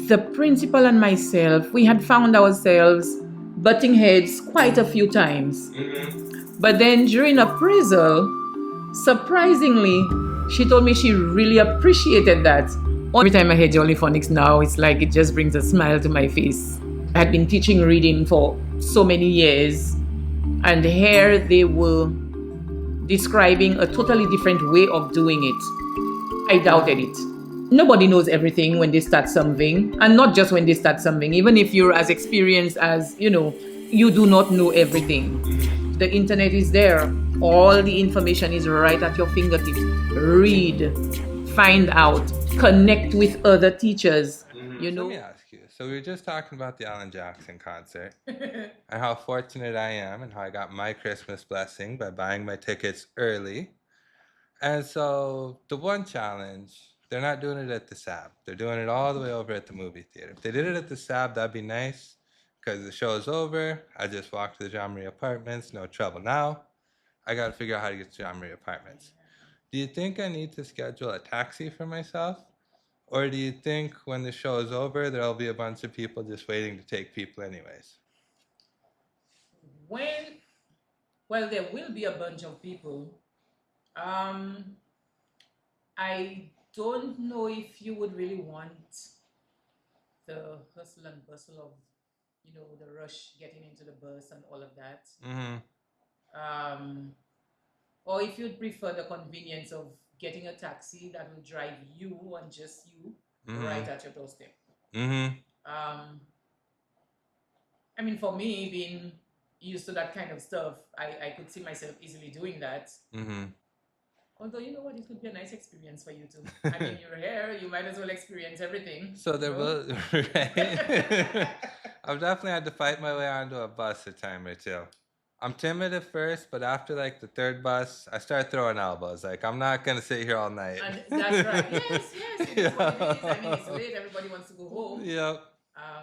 the principal and myself, we had found ourselves butting heads quite a few times. But then during appraisal, surprisingly, she told me she really appreciated that. Every time I hear Jolly Phonics now, it's like it just brings a smile to my face. I had been teaching reading for so many years, and here they were describing a totally different way of doing it. I doubted it. Nobody knows everything when they start something, and not just when they start something. Even if you're as experienced as, you do not know everything. The internet is there. All the information is right at your fingertips. Read, find out, connect with other teachers. So let me ask you. So we were just talking about the Alan Jackson concert and how fortunate I am and how I got my Christmas blessing by buying my tickets early. And so the one challenge, they're not doing it at the SAB. They're doing it all the way over at the movie theater. If they did it at the SAB, that'd be nice because the show's over. I just walked to the John Marie Apartments, no trouble. Now I got to figure out how to get to John Marie Apartments. Do you think I need to schedule a taxi for myself? Or do you think when the show is over, there'll be a bunch of people just waiting to take people anyways? When, well, there will be a bunch of people. Um, I don't know if you would really want the hustle and bustle of, the rush getting into the bus and all of that. Mm-hmm. Um, or if you'd prefer the convenience of getting a taxi that will drive you and just you right at your doorstep. Mm-hmm. I mean, for me, being used to that kind of stuff, I could see myself easily doing that. Mm-hmm. Although, you know what, it could be a nice experience for you too. I mean, you're here, you might as well experience everything. So there will, right? I've definitely had to fight my way onto a bus a time or two. I'm timid at first, but after like the third bus, I start throwing elbows. Like I'm not gonna sit here all night. And that's right. Yes, yes, it is what it is. I mean, it's late. Everybody wants to go home. Yep.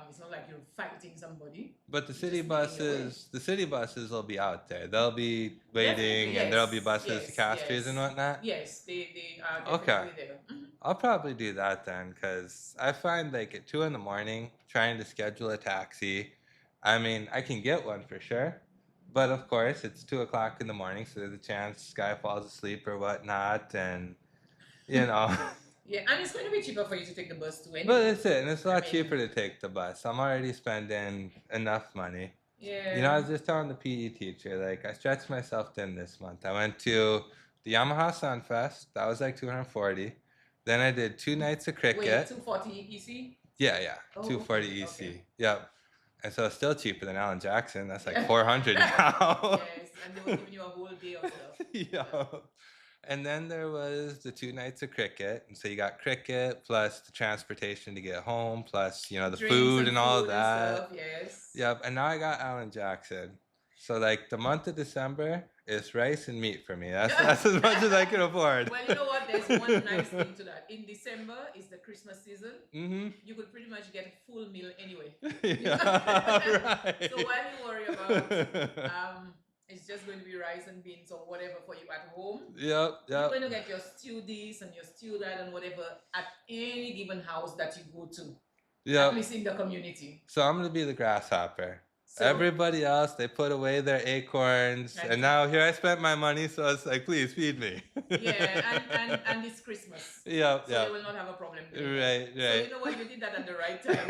It's not like you're fighting somebody. But the city buses will be out there. They'll be waiting, Yes, and there'll be buses to yes, Castries and yes. whatnot. Yes, they are Okay. definitely there. I'll probably do that then, because I find like at 2 in the morning trying to schedule a taxi. I mean, I can get one for sure, but of course it's 2 o'clock in the morning, so there's a chance this guy falls asleep or whatnot, and you know. Yeah, and it's going to be cheaper for you to take the bus too, anyway. But it's it, and it's a lot cheaper to take the bus. I'm already spending enough money. Yeah. You know, I was just telling the PE teacher, like I stretched myself thin this month. I went to the Yamaha Sunfest. That was like 240. Then I did 2 nights of cricket. Wait, 240 EC? Yeah, yeah. Oh, 240 okay, EC. okay. Yep. And so it's still cheaper than Alan Jackson. That's like 400 now. Yes, and they were giving you a whole day of stuff. Yeah. And then there was the 2 nights of cricket. And so you got cricket plus the transportation to get home, plus, the Drinks food and all food that. stuff, yes. Yep. And now I got Alan Jackson. So like the month of December is rice and meat for me. That's as much as I can afford. Well, you know what? There's one nice thing to that. In December is the Christmas season. Mm-hmm. You could pretty much get a full meal anyway. Yeah, right. So while you worry about it's just going to be rice and beans or whatever for you at home. Yep. You're going to get your stew this and your stew that and whatever at any given house that you go to. Yep. At least in the community. So I'm gonna be the grasshopper. So, everybody else, they put away their acorns, and now here I spent my money, so it's like, please feed me. Yeah, and it's Christmas. Yep, so they will not have a problem. Right. So you know what? You did that at the right time.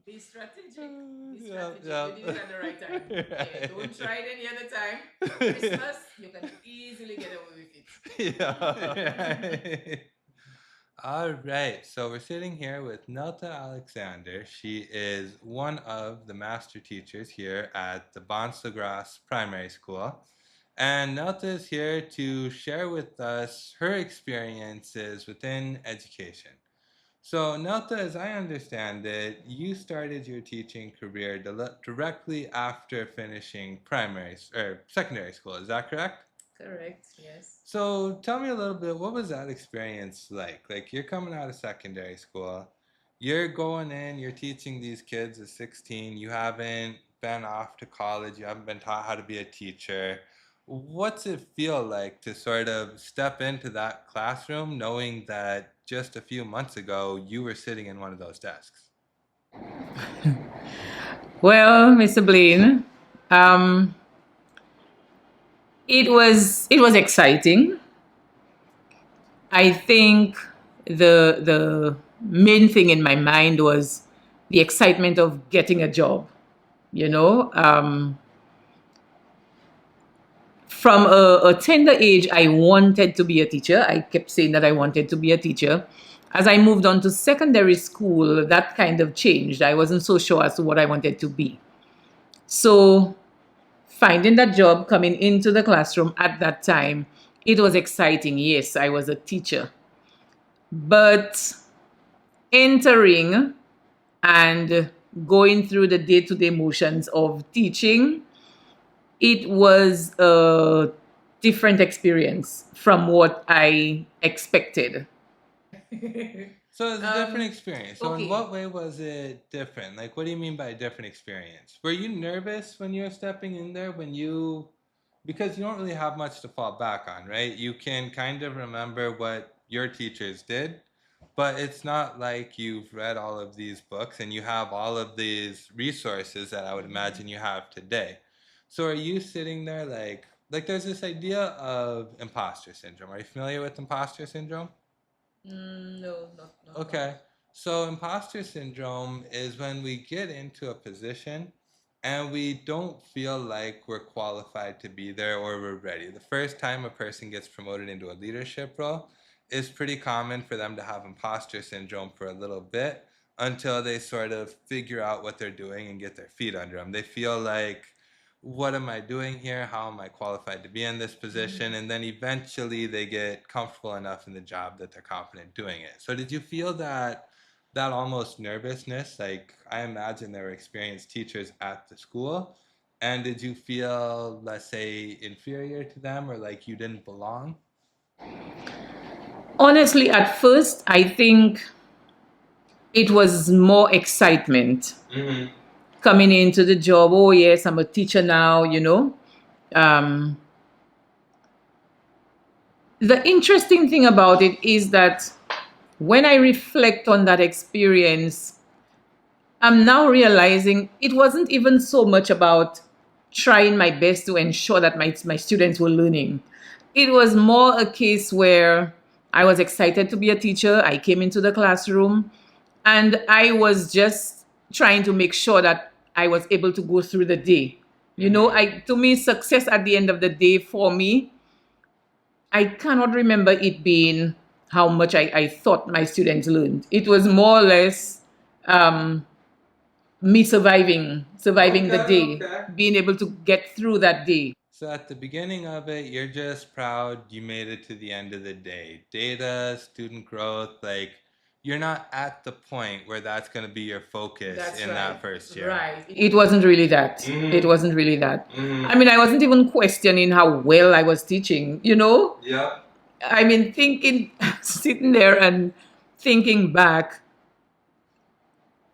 Be strategic. Be strategic. You did it at the right time. Yeah, don't try it any other time. Christmas, you can easily get away with it. Yeah. All right, so we're sitting here with Nelta Alexander. She is one of the master teachers here at the Bonslagras Primary School. And Nelta is here to share with us her experiences within education. So, Nelta, as I understand it, you started your teaching career directly after finishing primary or secondary school. Is that correct? Correct, yes. So tell me a little bit, what was that experience like? Like you're coming out of secondary school, you're going in, you're teaching these kids at 16, you haven't been off to college, you haven't been taught how to be a teacher. What's it feel like to sort of step into that classroom knowing that just a few months ago you were sitting in one of those desks? Well, Mr. Blaine, um, it was exciting. I think the main thing in my mind was the excitement of getting a job. You know, from a tender age, I wanted to be a teacher. I kept saying that I wanted to be a teacher. As I moved on to secondary school, that kind of changed. I wasn't so sure as to what I wanted to be. So finding that job, coming into the classroom at that time, it was exciting. Yes, I was a teacher. But entering and going through the day to day motions of teaching, it was a different experience from what I expected. So it's a different experience. So in Okay. what way was it different? Like, what do you mean by a different experience? Were you nervous when you were stepping in there because you don't really have much to fall back on, right? You can kind of remember what your teachers did, but it's not like you've read all of these books and you have all of these resources that I would imagine you have today. So are you sitting there like there's this idea of imposter syndrome. Are you familiar with imposter syndrome? No, not Okay. So imposter syndrome is when we get into a position and we don't feel like we're qualified to be there or we're ready. The first time a person gets promoted into a leadership role, it's pretty common for them to have imposter syndrome for a little bit until they sort of figure out what they're doing and get their feet under them. They feel like, what am I doing here? How am I qualified to be in this position? And then eventually they get comfortable enough in the job that they're confident doing it. So did you feel that almost nervousness? Like, I imagine there were experienced teachers at the school. And did you feel, let's say, inferior to them or like you didn't belong? Honestly, at first, I think it was more excitement Mm-hmm. coming into the job. Oh, yes, I'm a teacher now, you know. Um, the interesting thing about it is that when I reflect on that experience, I'm now realizing it wasn't even so much about trying my best to ensure that my students were learning. It was more a case where I was excited to be a teacher. I came into the classroom and I was just trying to make sure that I was able to go through the day. You know, to me, success at the end of the day for me, I cannot remember it being how much I thought my students learned. It was more or less um, me surviving the Okay, day, okay. being able to get through that day. So at the beginning of it, you're just proud you made it to the end of the day. Data, student growth, like you're not at the point where that's going to be your focus That's in right. that first year. Right. It wasn't really that. It Mm-hmm. wasn't really that. Mm-hmm. I mean, I wasn't even questioning how well I was teaching, you know? Yep. I mean, thinking, sitting there and thinking back,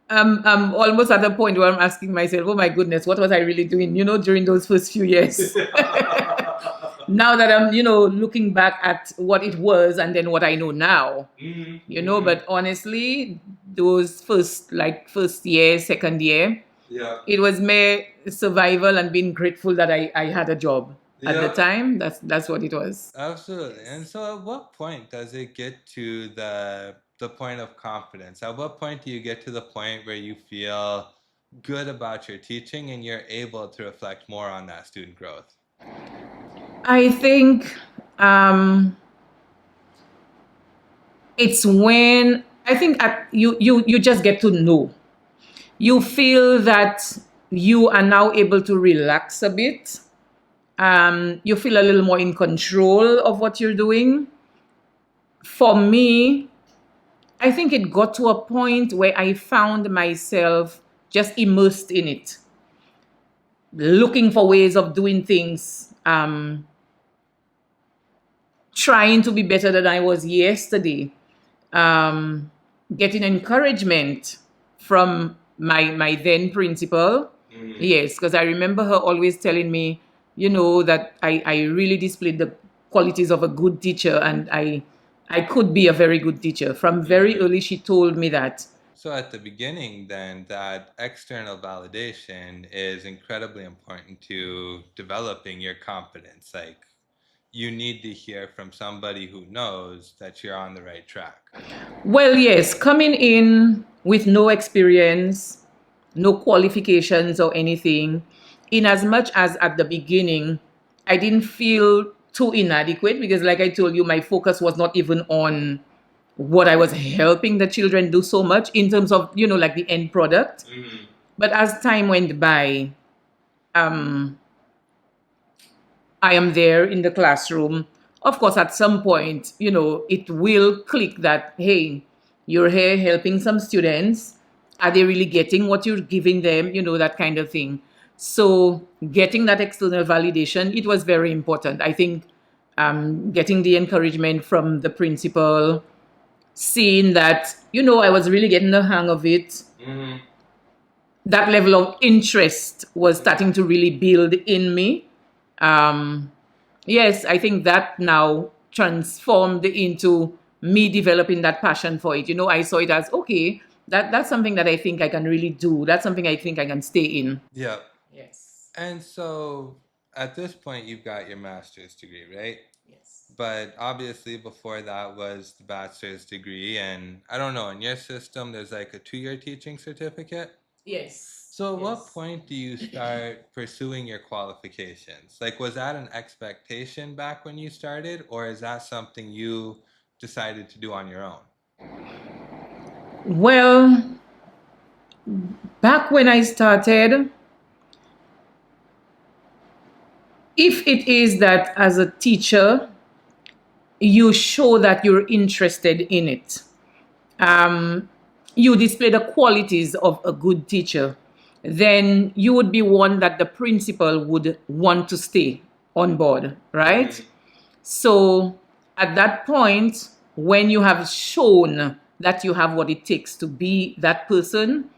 I'm almost at the point where I'm asking myself, oh my goodness, what was I really doing, you know, during those first few years? Now that I'm, you know, looking back at what it was and then what I know now, Mm-hmm. you know, but honestly, those first year, second year, Yep. it was mere survival and being grateful that I had a job at the Yep. time. That's what it was. Absolutely. And so at what point does it get to the point of confidence? At what point do you get to the point where you feel good about your teaching and you're able to reflect more on that student growth? I think it's when I think you just get to know. You feel that you are now able to relax a bit. You feel a little more in control of what you're doing. For me, I think it got to a point where I found myself just immersed in it, looking for ways of doing things, trying to be better than I was yesterday, um, getting encouragement from my then principal. Mm-hmm. Yes, because I remember her always telling me, that I really displayed the qualities of a good teacher, and I could be a very good teacher. From very early, she told me that. So at the beginning, then, that external validation is incredibly important to developing your confidence. Like, you need to hear from somebody who knows that you're on the right track. Well, yes, coming in with no experience, no qualifications or anything, in as much as at the beginning, I didn't feel too inadequate because, like I told you, my focus was not even on what I was helping the children do so much in terms of, like the end product. But as time went by, I am there in the classroom. Of course, at some point, it will click that, hey, you're here helping some students. Are they really getting what you're giving them? That kind of thing. So getting that external validation, it was very important. I think getting the encouragement from the principal, seeing that, I was really getting the hang of it. That level of interest was starting to really build in me. Yes, I think that now transformed into me developing that passion for it. I saw it as, okay, that's something that I think I can really do. That's something I think I can stay in. Yeah. Yes. And so at this point, you've got your master's degree, right? Yes. But obviously, before that was the bachelor's degree. And I don't know, in your system, there's like a 2-year teaching certificate. Yes. So at what point do you start pursuing your qualifications? Like, was that an expectation back when you started, or is that something you decided to do on your own? Well, back when I started, if it is that as a teacher, you show that you're interested in it, you display the qualities of a good teacher, then you would be one that the principal would want to stay on board, right? So at that point, when you have shown that you have what it takes to be that person,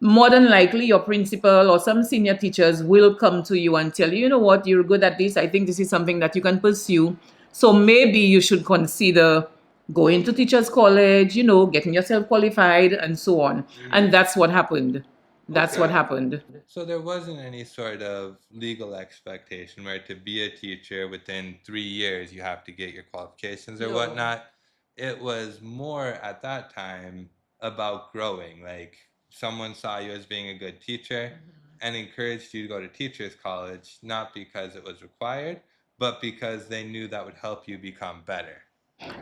more than likely your principal or some senior teachers will come to you and tell you, you know what, you're good at this. I think this is something that you can pursue. So maybe you should consider going to teachers college, getting yourself qualified and so on. And that's what happened. That's what happened. So there wasn't any sort of legal expectation where to be a teacher within 3 years you have to get your qualifications or No. whatnot. It was more at that time about growing. Like, someone saw you as being a good teacher and encouraged you to go to teachers college, not because it was required, but because they knew that would help you become better.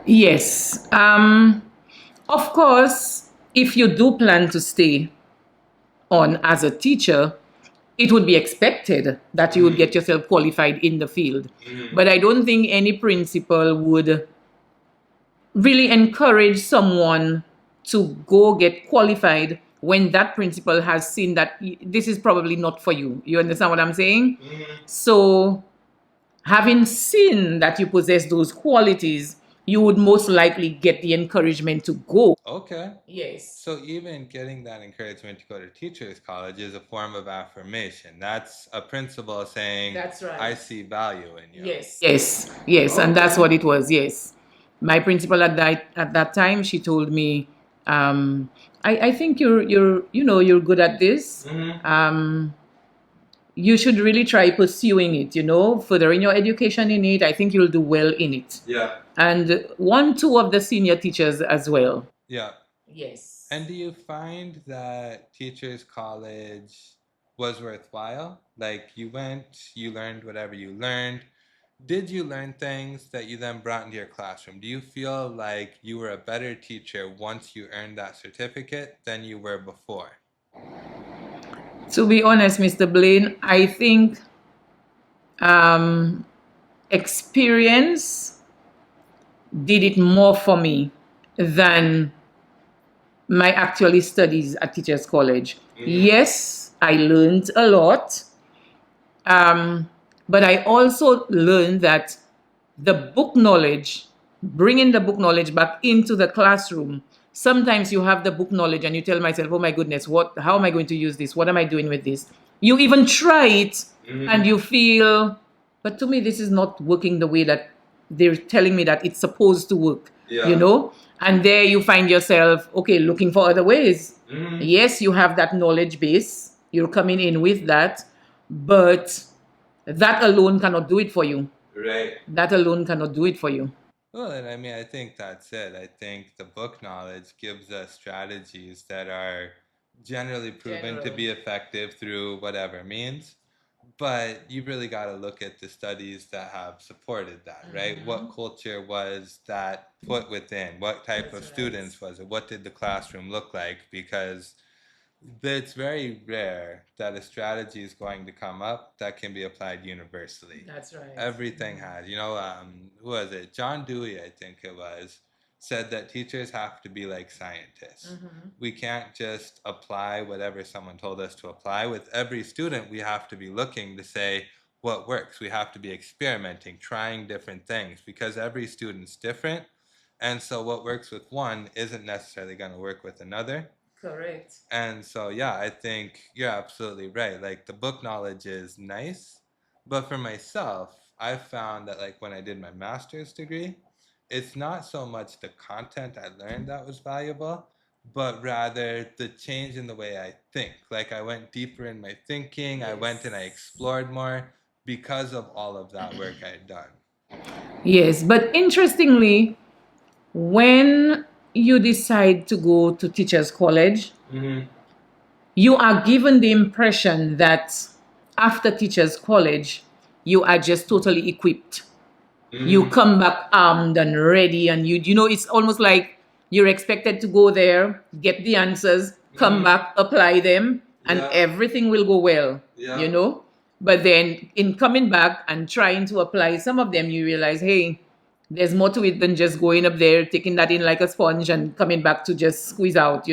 Yes. Of course, if you do plan to stay on as a teacher, it would be expected that you would get yourself qualified in the field. But I don't think any principal would really encourage someone to go get qualified when that principal has seen that this is probably not for you. You understand what I'm saying? So having seen that you possess those qualities, you would most likely get the encouragement to go. Okay. Yes. So even getting that encouragement to go to teachers college is a form of affirmation. That's a principal saying, That's right. I see value in you. Yes. And that's what it was. Yes. My principal at that time, she told me, I think you're good at this. You should really try pursuing it, furthering your education in it. I think you'll do well in it. Yeah. And 2 of the senior teachers as well. Yeah. Yes. And do you find that teachers college was worthwhile? Like, you went, you learned whatever you learned. Did you learn things that you then brought into your classroom? Do you feel like you were a better teacher once you earned that certificate than you were before? To be honest, Mr. Blaine, I think experience did it more for me than my actual studies at Teachers College. Yes, I learned a lot, but I also learned that the book knowledge, bringing the book knowledge back into the classroom, sometimes you have the book knowledge and you tell myself, oh my goodness, how am I going to use this? What am I doing with this? You even try it and you feel, but to me, this is not working the way that they're telling me that it's supposed to work, you know? And there you find yourself, okay, looking for other ways. Yes, you have that knowledge base, you're coming in with that, but that alone cannot do it for you. Right. That alone cannot do it for you. Well, and I mean, I think that's it. I think the book knowledge gives us strategies that are generally proven to be effective through whatever means. But you really got to look at the studies that have supported that, right? What culture was that put within? What type of students was it? What did the classroom look like? Because it's very rare that a strategy is going to come up that can be applied universally. That's right. Everything has, who was it? John Dewey, I think it was, said that teachers have to be like scientists. We can't just apply whatever someone told us to apply. With every student, we have to be looking to say what works. We have to be experimenting, trying different things because every student's different. And so what works with one isn't necessarily going to work with another. Correct. And so, yeah, I think you're absolutely right. Like, the book knowledge is nice, but for myself, I found that, like, when I did my master's degree, it's not so much the content I learned that was valuable, but rather the change in the way I think. Like, I went deeper in my thinking, I went and I explored more because of all of that work I had done. Yes, but interestingly, when you decide to go to teachers college, you are given the impression that after teachers college, you are just totally equipped. You come back armed and ready, and it's almost like you're expected to go there, get the answers, come back, apply them, and everything will go well, But then in coming back and trying to apply some of them, you realize, hey, there's more to it than just going up there, taking that in like a sponge and coming back to just squeeze out,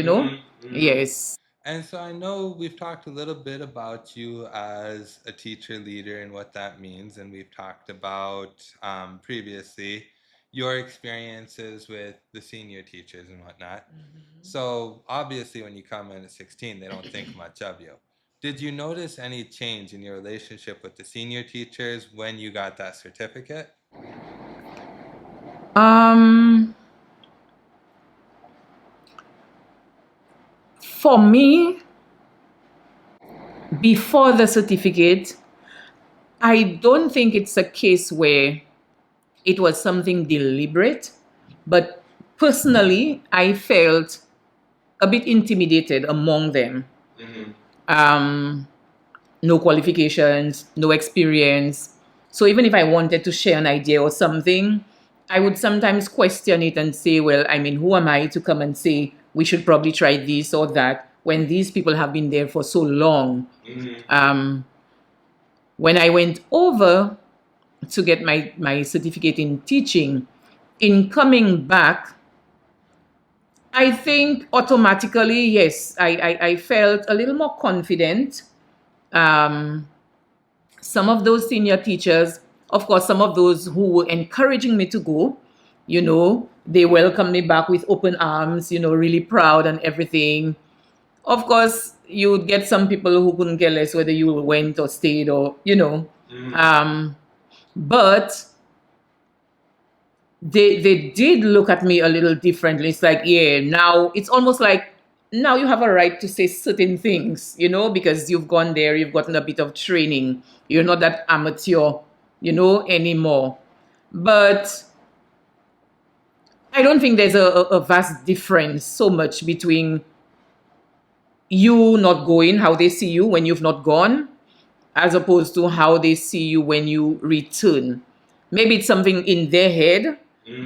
Yes. And so I know we've talked a little bit about you as a teacher leader and what that means, and we've talked about previously your experiences with the senior teachers and whatnot. So obviously when you come in at 16, they don't think much of you. Did you notice any change in your relationship with the senior teachers when you got that certificate? For me, before the certificate, I don't think it's a case where it was something deliberate, but personally, I felt a bit intimidated among them. No qualifications, no experience. So even if I wanted to share an idea or something, I would sometimes question it and say, well, I mean, who am I to come and say we should probably try this or that when these people have been there for so long? When I went over to get my certificate in teaching, in coming back, I think automatically, yes, I felt a little more confident. Some of those senior teachers, of course, some of those who were encouraging me to go, they welcomed me back with open arms, really proud and everything. Of course, you would get some people who couldn't care less whether you went or stayed or, but they did look at me a little differently. It's like, yeah, now it's almost like now you have a right to say certain things, because you've gone there, you've gotten a bit of training. You're not that amateur, anymore. But I don't think there's a vast difference so much between you not going, how they see you when you've not gone, as opposed to how they see you when you return. Maybe it's something in their head,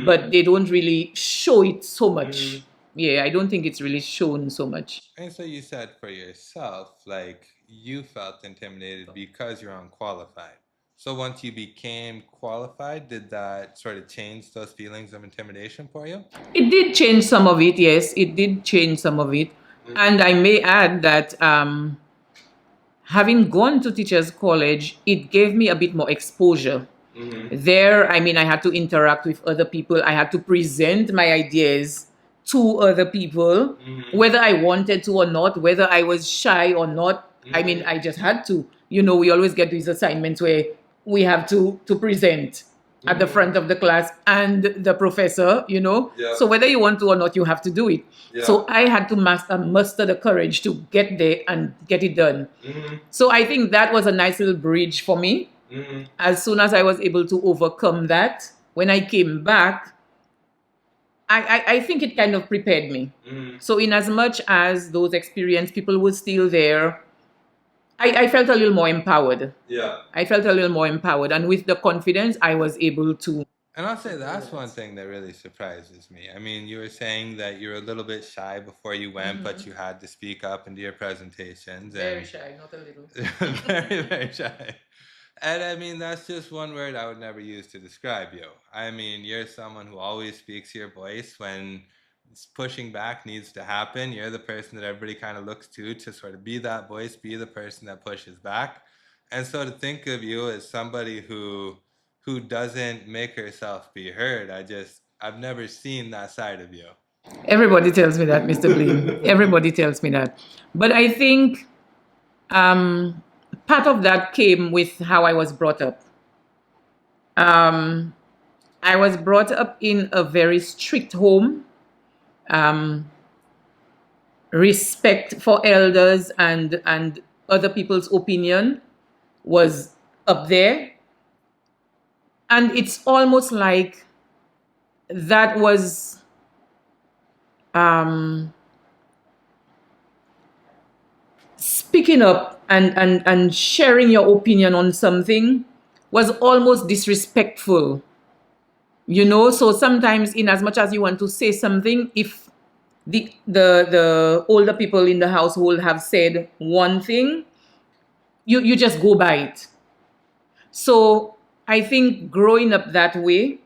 but they don't really show it so much. Yeah, I don't think it's really shown so much. And so you said for yourself, like, you felt intimidated because you're unqualified. So once you became qualified, did that sort of change those feelings of intimidation for you? It did change some of it, yes. It did change some of it. And I may add that having gone to teachers college, it gave me a bit more exposure. There, I mean, I had to interact with other people. I had to present my ideas to other people, whether I wanted to or not, whether I was shy or not. I mean, I just had to. You know, we always get these assignments where we have to present at the front of the class and the professor, you know. Yeah. So whether you want to or not, you have to do it. Yeah. So I had to muster the courage to get there and get it done. So I think that was a nice little bridge for me. As soon as I was able to overcome that, when I came back, I think it kind of prepared me. So in as much as those experienced people were still there, I felt a little more empowered. Yeah. I felt a little more empowered. And with the confidence, I was able to. And I'll say that's one thing that really surprises me. I mean, you were saying that you were a little bit shy before you went, but you had to speak up and do your presentations. Very And shy, not a little. very, very shy. And I mean, that's just one word I would never use to describe you. I mean, you're someone who always speaks your voice when pushing back needs to happen. You're the person that everybody kind of looks to sort of be that voice, be the person that pushes back. And so to think of you as somebody who doesn't make herself be heard, I've never seen that side of you. Everybody tells me that, Mr. Bleem. Everybody tells me that. But I think part of that came with how I was brought up. I was brought up in a very strict home. Respect for elders and other people's opinion was up there. And it's almost like that was speaking up and sharing your opinion on something was almost disrespectful. You know, so sometimes in as much as you want to say something, if the older people in the household have said one thing, you just go by it. So I think growing up that way,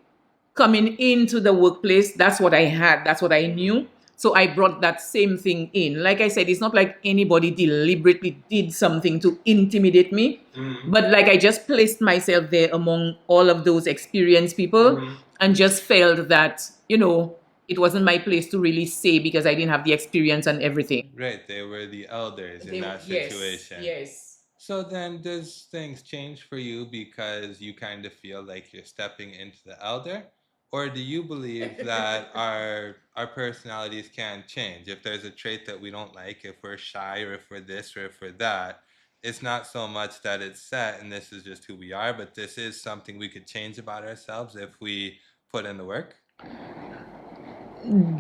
coming into the workplace, that's what I had, that's what I knew. So I brought that same thing in. Like I said, it's not like anybody deliberately did something to intimidate me, but like I just placed myself there among all of those experienced people and just felt that, you know, it wasn't my place to really say because I didn't have the experience and everything. Right, they were the elders in that situation. Yes. So then does things change for you because you kind of feel like you're stepping into the elder? Or do you believe that our personalities can change? If there's a trait that we don't like, if we're shy or if we're this or if we're that, it's not so much that it's set and this is just who we are, but this is something we could change about ourselves if we put in the work?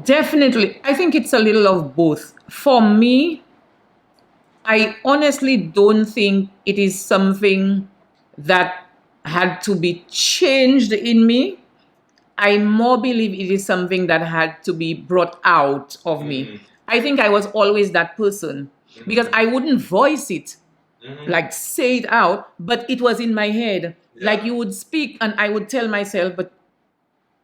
Definitely. I think it's a little of both. For me, I honestly don't think it is something that had to be changed in me. I more believe it is something that had to be brought out of me. I think I was always that person because I wouldn't voice it, like say it out, but it was in my head. Like you would speak and I would tell myself, but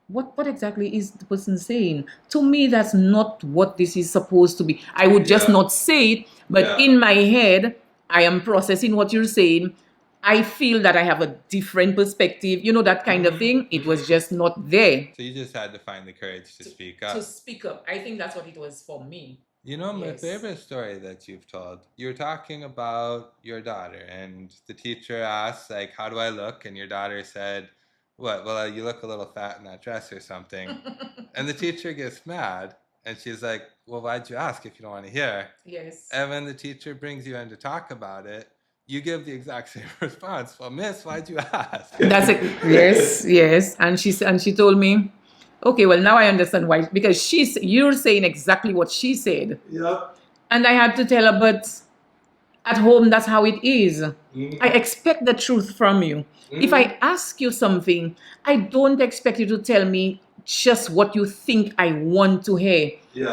what exactly is the person saying? To me, that's not what this is supposed to be. I would just not say it, but in my head, I am processing what you're saying. I feel that I have a different perspective, you know, that kind of thing. It was just not there. So you just had to find the courage to speak up. To speak up. I think that's what it was for me. You know, my favorite story that you've told, you were talking about your daughter and the teacher asked, like, how do I look? And your daughter said, what? Well, you look a little fat in that dress or something. And the teacher gets mad and she's like, well, why'd you ask if you don't want to hear? Yes. And when the teacher brings you in to talk about it, you give the exact same response. Well, miss, why'd you ask? That's it. Yes. And she told me, okay, well, now I understand why. Because you're saying exactly what she said. Yep. And I had to tell her, but at home, that's how it is. I expect the truth from you. If I ask you something, I don't expect you to tell me just what you think I want to hear.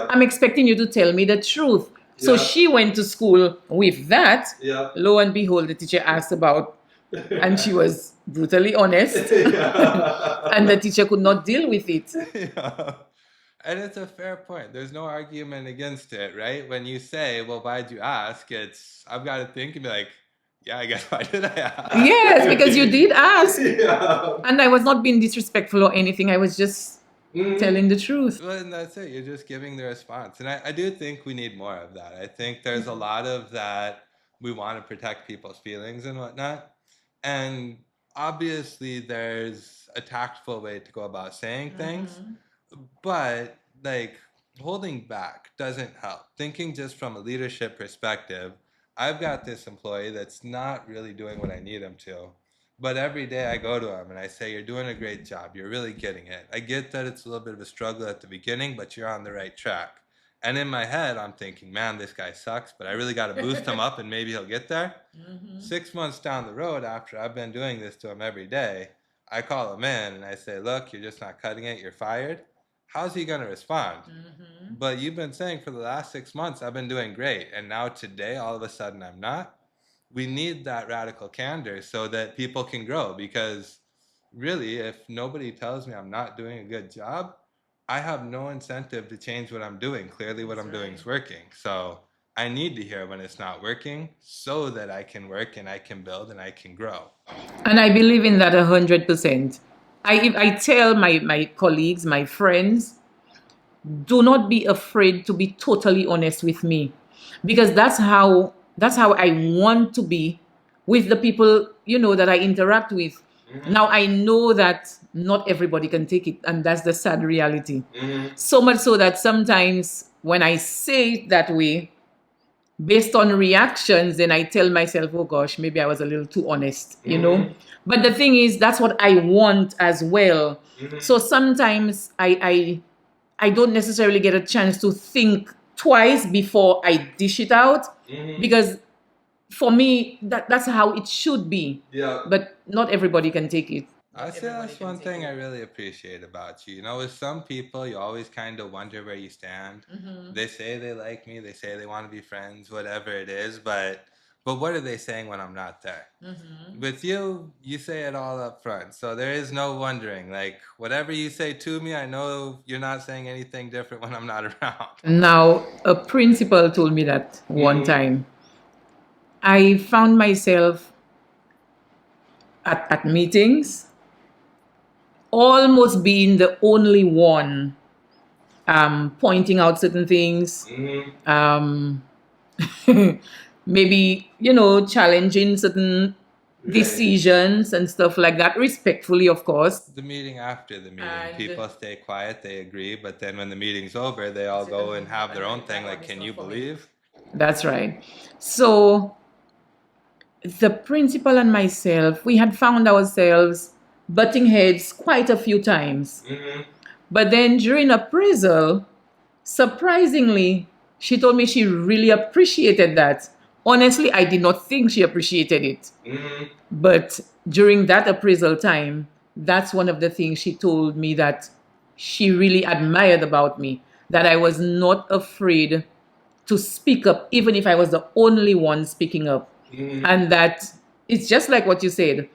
I'm expecting you to tell me the truth. So she went to school with that. Lo and behold, the teacher asked about, and she was brutally honest. And the teacher could not deal with it. And it's a fair point. There's no argument against it, right? When you say, well, why'd you ask? I've got to think and be like, yeah, I guess why did I ask? Yes, because you did ask. And I was not being disrespectful or anything. I was just telling the truth. Well, and that's it. You're just giving the response. And I do think we need more of that. I think there's a lot of that we want to protect people's feelings and whatnot. And obviously, there's a tactful way to go about saying things, but like holding back doesn't help. Thinking just from a leadership perspective, I've got this employee that's not really doing what I need him to. But every day I go to him and I say, "You're doing a great job. You're really getting it. I get that it's a little bit of a struggle at the beginning, but you're on the right track." And in my head, I'm thinking, "Man, this guy sucks, but I really got to boost him up and maybe he'll get there." 6 months down the road, after I've been doing this to him every day, I call him in and I say, "Look, you're just not cutting it. You're fired." How's he going to respond? But you've been saying for the last 6 months, I've been doing great. And now today, all of a sudden, I'm not. We need that radical candor so that people can grow. Because really, if nobody tells me I'm not doing a good job, I have no incentive to change what I'm doing. Clearly, what I'm doing is working. So I need to hear when it's not working so that I can work and I can build and I can grow. And I believe in that 100%. I tell my colleagues, my friends, do not be afraid to be totally honest with me, because that's how I want to be with the people that I interact with. Now I know that not everybody can take it, and that's the sad reality. So much so that sometimes when I say it that way, based on reactions, then I tell myself, oh gosh, maybe I was a little too honest. But the thing is, that's what I want as well. So sometimes I don't necessarily get a chance to think twice before I dish it out, because for me that's how it should be. Yeah. But not everybody can take it. I say that's one thing I really appreciate about you. With some people, you always kind of wonder where you stand. They say they like me, they say they want to be friends, whatever it is, but what are they saying when I'm not there? With you, you say it all up front, so there is no wondering. Like whatever you say to me, I know you're not saying anything different when I'm not around. Now, a principal told me that one time. I found myself at meetings almost being the only one pointing out certain things, um, maybe challenging certain decisions and stuff like that, respectfully, of course. The meeting after the meeting, And people stay quiet, they agree, but then when the meeting's over, they all go and have their own thing. Like, can you believe? That's right. So the principal and myself, we had found ourselves butting heads quite a few times. But then during appraisal, surprisingly, she told me she really appreciated that. Honestly, I did not think she appreciated it. But during that appraisal time, that's one of the things she told me that she really admired about me, that I was not afraid to speak up, even if I was the only one speaking up. And that it's just like what you said.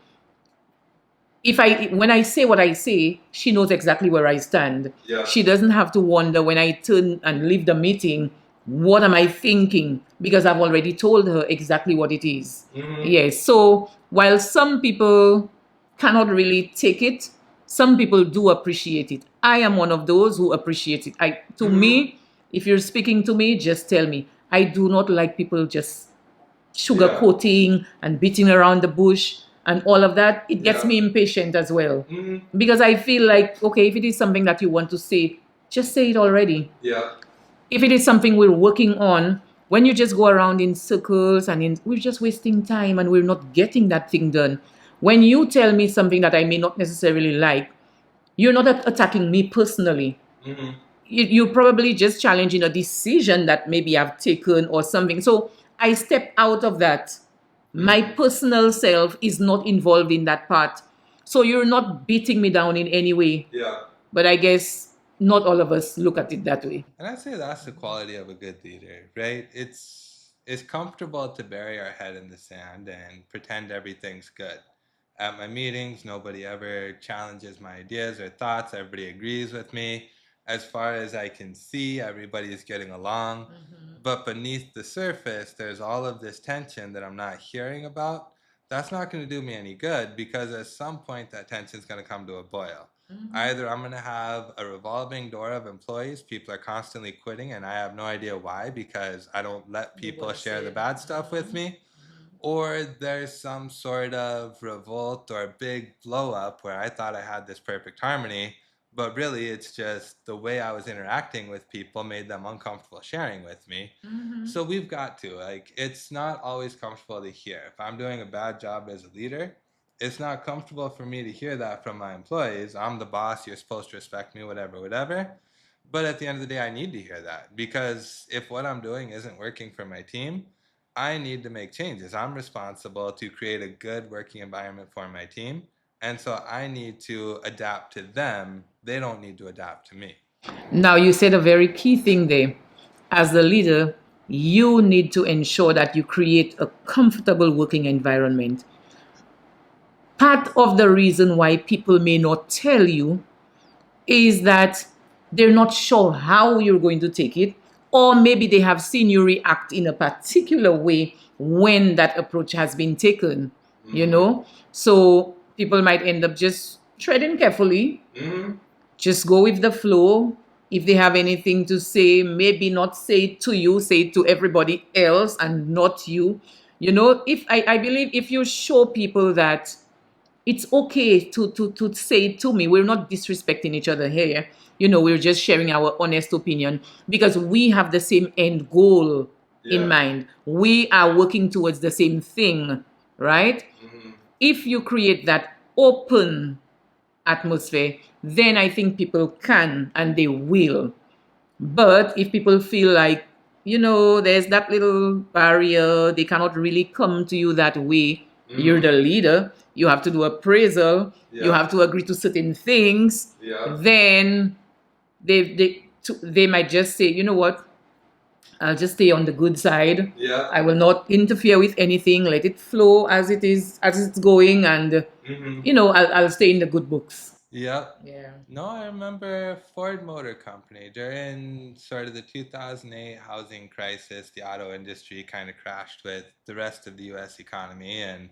When I say what I say, she knows exactly where I stand. Yeah. She doesn't have to wonder when I turn and leave the meeting, what am I thinking? Because I've already told her exactly what it is. Yes. So while some people cannot really take it, some people do appreciate it. I am one of those who appreciate it. To me, if you're speaking to me, just tell me. I do not like people just sugarcoating and beating around the bush and all of that. It gets me impatient as well. Because I feel like, okay, if it is something that you want to say, just say it already. Yeah. If it is something we're working on, when you just go around in circles and we're just wasting time and we're not getting that thing done. When you tell me something that I may not necessarily like, you're not attacking me personally. You're probably just challenging a decision that maybe I've taken or something. So I step out of that. My personal self is not involved in that part. So you're not beating me down in any way. Yeah. But I guess not all of us look at it that way. And I'd say that's the quality of a good leader, right? It's comfortable to bury our head in the sand and pretend everything's good. At my meetings, nobody ever challenges my ideas or thoughts. Everybody agrees with me. As far as I can see, everybody is getting along. But beneath the surface, there's all of this tension that I'm not hearing about. That's not going to do me any good, because at some point that tension is going to come to a boil. Either I'm going to have a revolving door of employees, people are constantly quitting, and I have no idea why, because I don't let people share the bad stuff with me. or there's some sort of revolt or big blow up where I thought I had this perfect harmony, but really it's just the way I was interacting with people made them uncomfortable sharing with me. So we've got to, like, it's not always comfortable to hear. If I'm doing a bad job as a leader, it's not comfortable for me to hear that from my employees. I'm the boss, you're supposed to respect me, whatever, whatever. But at the end of the day, I need to hear that, because if what I'm doing isn't working for my team, I need to make changes. I'm responsible to create a good working environment for my team. And so I need to adapt to them. They don't need to adapt to me. Now, you said a very key thing there. As the leader, you need to ensure that you create a comfortable working environment. Part of the reason why people may not tell you is that they're not sure how you're going to take it, or maybe they have seen you react in a particular way when that approach has been taken, you know? So people might end up just treading carefully, just go with the flow. If they have anything to say, maybe not say it to you, say it to everybody else and not you. You know, if I believe if you show people that it's okay to say it to me, we're not disrespecting each other here. You know, we're just sharing our honest opinion because we have the same end goal in mind. We are working towards the same thing, right? If you create that open atmosphere, then I think people can and they will. But if people feel like, you know, there's that little barrier, they cannot really come to you that way. You're the leader, you have to do appraisal, you have to agree to certain things, then they might just say, you know what, I'll just stay on the good side. I will not interfere with anything. Let it flow as it is, as it's going, and you know, I'll stay in the good books. Yep. Yeah. No, I remember Ford Motor Company during sort of the 2008 housing crisis. The auto industry kind of crashed with the rest of the US economy, and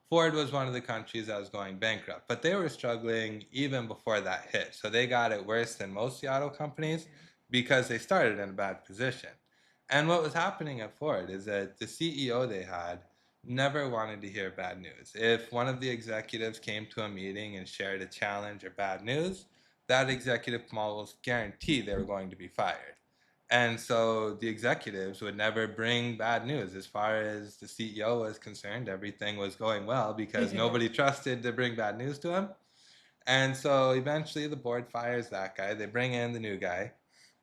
Ford was one of the countries that was going bankrupt. But they were struggling even before that hit. So they got it worse than most of the auto companies because they started in a bad position. And what was happening at Ford is that the CEO they had never wanted to hear bad news. If one of the executives came to a meeting and shared a challenge or bad news, that executive almost guaranteed they were going to be fired. And so the executives would never bring bad news. As far as the CEO was concerned, everything was going well because nobody trusted to bring bad news to him. And so eventually the board fires that guy. They bring in the new guy.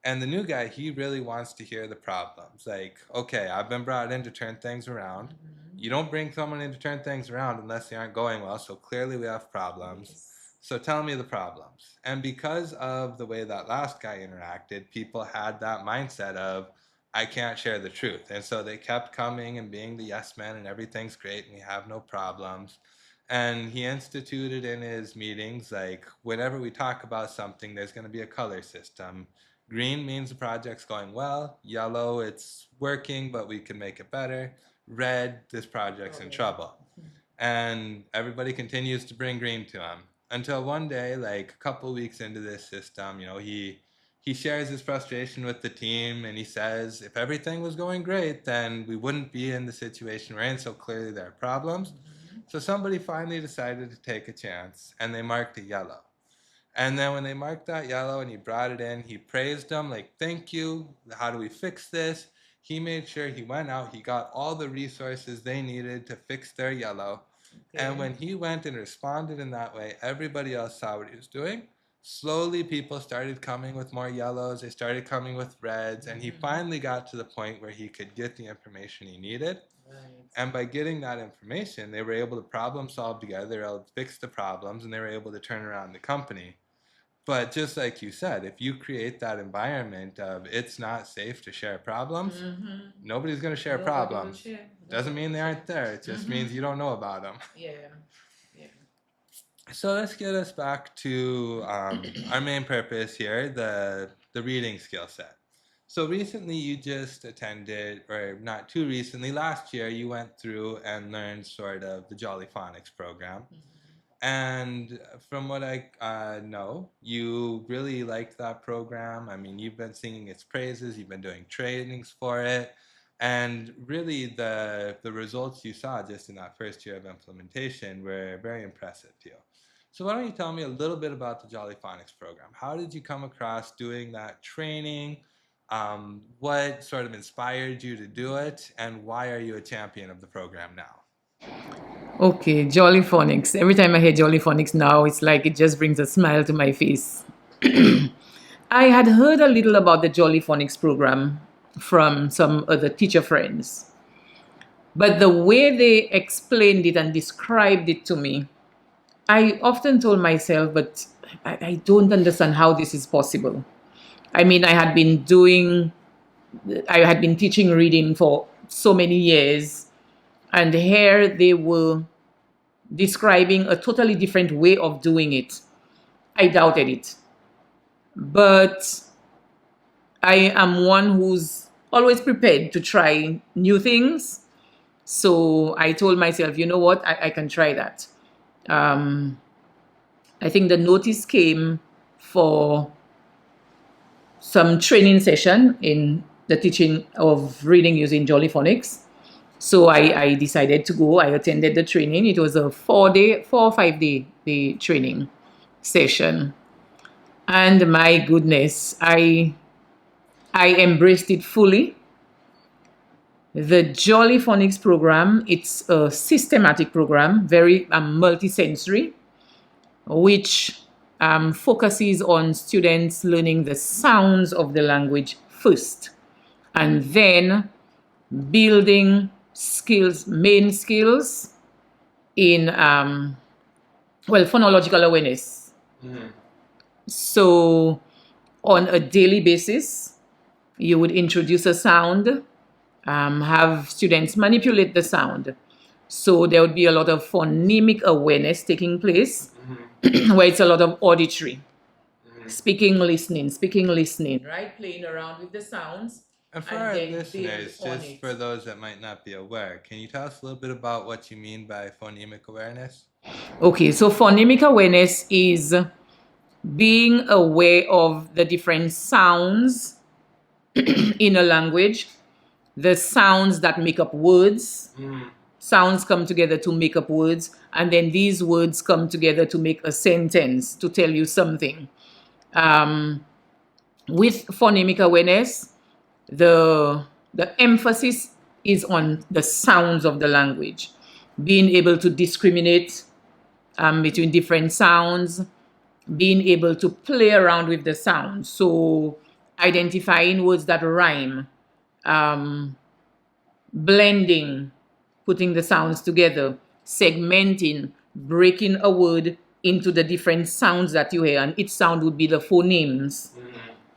And the new guy, he really wants to hear the problems. Like, okay, I've been brought in to turn things around. You don't bring someone in to turn things around unless they aren't going well. So clearly we have problems. So tell me the problems. And because of the way that last guy interacted, people had that mindset of, I can't share the truth. And so they kept coming and being the yes men and everything's great and we have no problems. And he instituted in his meetings, like, whenever we talk about something, there's going to be a color system. Green means the project's going well. Yellow, it's working, but we can make it better. Red, this project's in trouble. And everybody continues to bring green to him until one day, like a couple weeks into this system, you know, he shares his frustration with the team and he says, if everything was going great, then we wouldn't be in the situation we're in. So clearly there are problems. So somebody finally decided to take a chance and they marked it yellow. And then when they marked that yellow and he brought it in, he praised them, like, thank you. How do we fix this? He made sure he went out, he got all the resources they needed to fix their yellow. And when he went and responded in that way, everybody else saw what he was doing. Slowly, people started coming with more yellows, they started coming with reds, and he finally got to the point where he could get the information he needed. And by getting that information, they were able to problem solve together, they were able to fix the problems, and they were able to turn around the company. But just like you said, if you create that environment of it's not safe to share problems, nobody's going to share problems. Doesn't mean they aren't there. It just means you don't know about them. Yeah. Yeah. So let's get us back to our main purpose here, the reading skill set. So recently you just attended, or not too recently, last year you went through and learned sort of the Jolly Phonics program. And from what I know, you really liked that program. I mean, you've been singing its praises, you've been doing trainings for it. And really, the results you saw just in that first year of implementation were very impressive to you. So why don't you tell me a little bit about the Jolly Phonics program? How did you come across doing that training? What sort of inspired you to do it? And why are you a champion of the program now? Okay, Jolly Phonics. Every time I hear Jolly Phonics now, it's like it just brings a smile to my face. I had heard a little about the Jolly Phonics program from some other teacher friends. But the way they explained it and described it to me, I often told myself, but I don't understand how this is possible. I mean, I had been teaching reading for so many years, and here they were describing a totally different way of doing it. I doubted it. But I am one who's always prepared to try new things. So I told myself, you know what, I can try that. I think the notice came for some training session in the teaching of reading using Jolly Phonics. So I decided to go. I attended the training. It was a 4 or 5 day training session. And my goodness, I embraced it fully. The Jolly Phonics program, it's a systematic program, very multisensory, which focuses on students learning the sounds of the language first, and then building skills, main skills in, phonological awareness. Mm-hmm. So on a daily basis, you would introduce a sound, have students manipulate the sound. So there would be a lot of phonemic awareness taking place, mm-hmm. where it's a lot of auditory, mm-hmm. speaking, listening, right? Playing around with the sounds. And for our listeners, just for those that might not be aware, can you tell us a little bit about what you mean by phonemic awareness? Okay, so phonemic awareness is being aware of the different sounds in a language, the sounds that make up words. Mm. Sounds come together to make up words, and then these words come together to make a sentence, to tell you something. With phonemic awareness, the emphasis is on the sounds of the language, being able to discriminate between different sounds, being able to play around with the sounds. So identifying words that rhyme, blending, putting the sounds together, segmenting, breaking a word into the different sounds that you hear, and each sound would be the phonemes,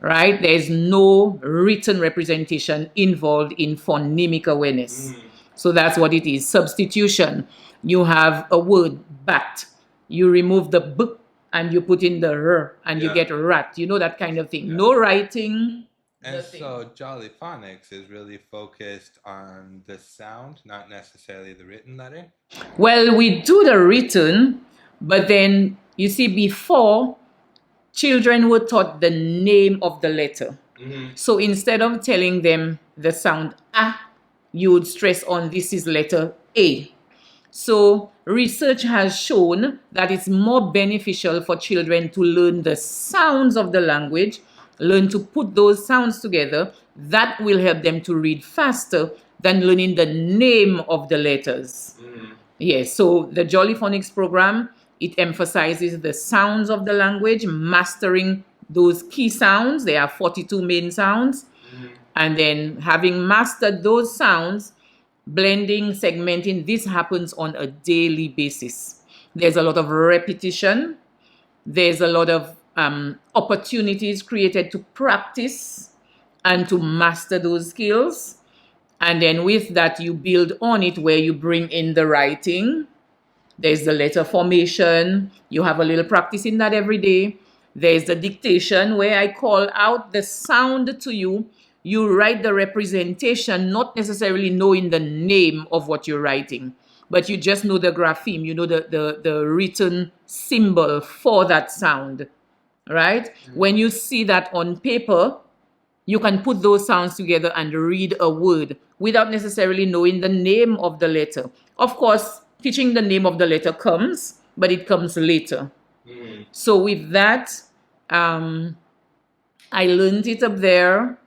right? There's no written representation involved in phonemic awareness. So that's what it is. Substitution. You have a word, bat. You remove the b and you put in the r, and you get rat. You know, that kind of thing. No writing. And so Jolly Phonics is really focused on the sound, not necessarily the written letter? Well, we do the written, but then, you see, before, children were taught the name of the letter. Mm-hmm. So instead of telling them the sound A, you would stress on this is letter A. So research has shown that it's more beneficial for children to learn the sounds of the language, learn to put those sounds together. That will help them to read faster than learning the name of the letters. Mm. Yes, so the Jolly Phonics program, it emphasizes the sounds of the language, mastering those key sounds. There are 42 main sounds. Mm. And then having mastered those sounds, blending, segmenting, this happens on a daily basis. There's a lot of repetition. There's a lot of opportunities created to practice and to master those skills. And then with that, you build on it, where you bring in the writing. There's the letter formation. You have a little practice in that every day. There's the dictation, where I call out the sound to you. You write the representation, not necessarily knowing the name of what you're writing, but you just know the grapheme, you know the written symbol for that sound, right? Mm-hmm. When you see that on paper, you can put those sounds together and read a word without necessarily knowing the name of the letter. Of course, teaching the name of the letter comes, but it comes later. So with that, I learned it up there.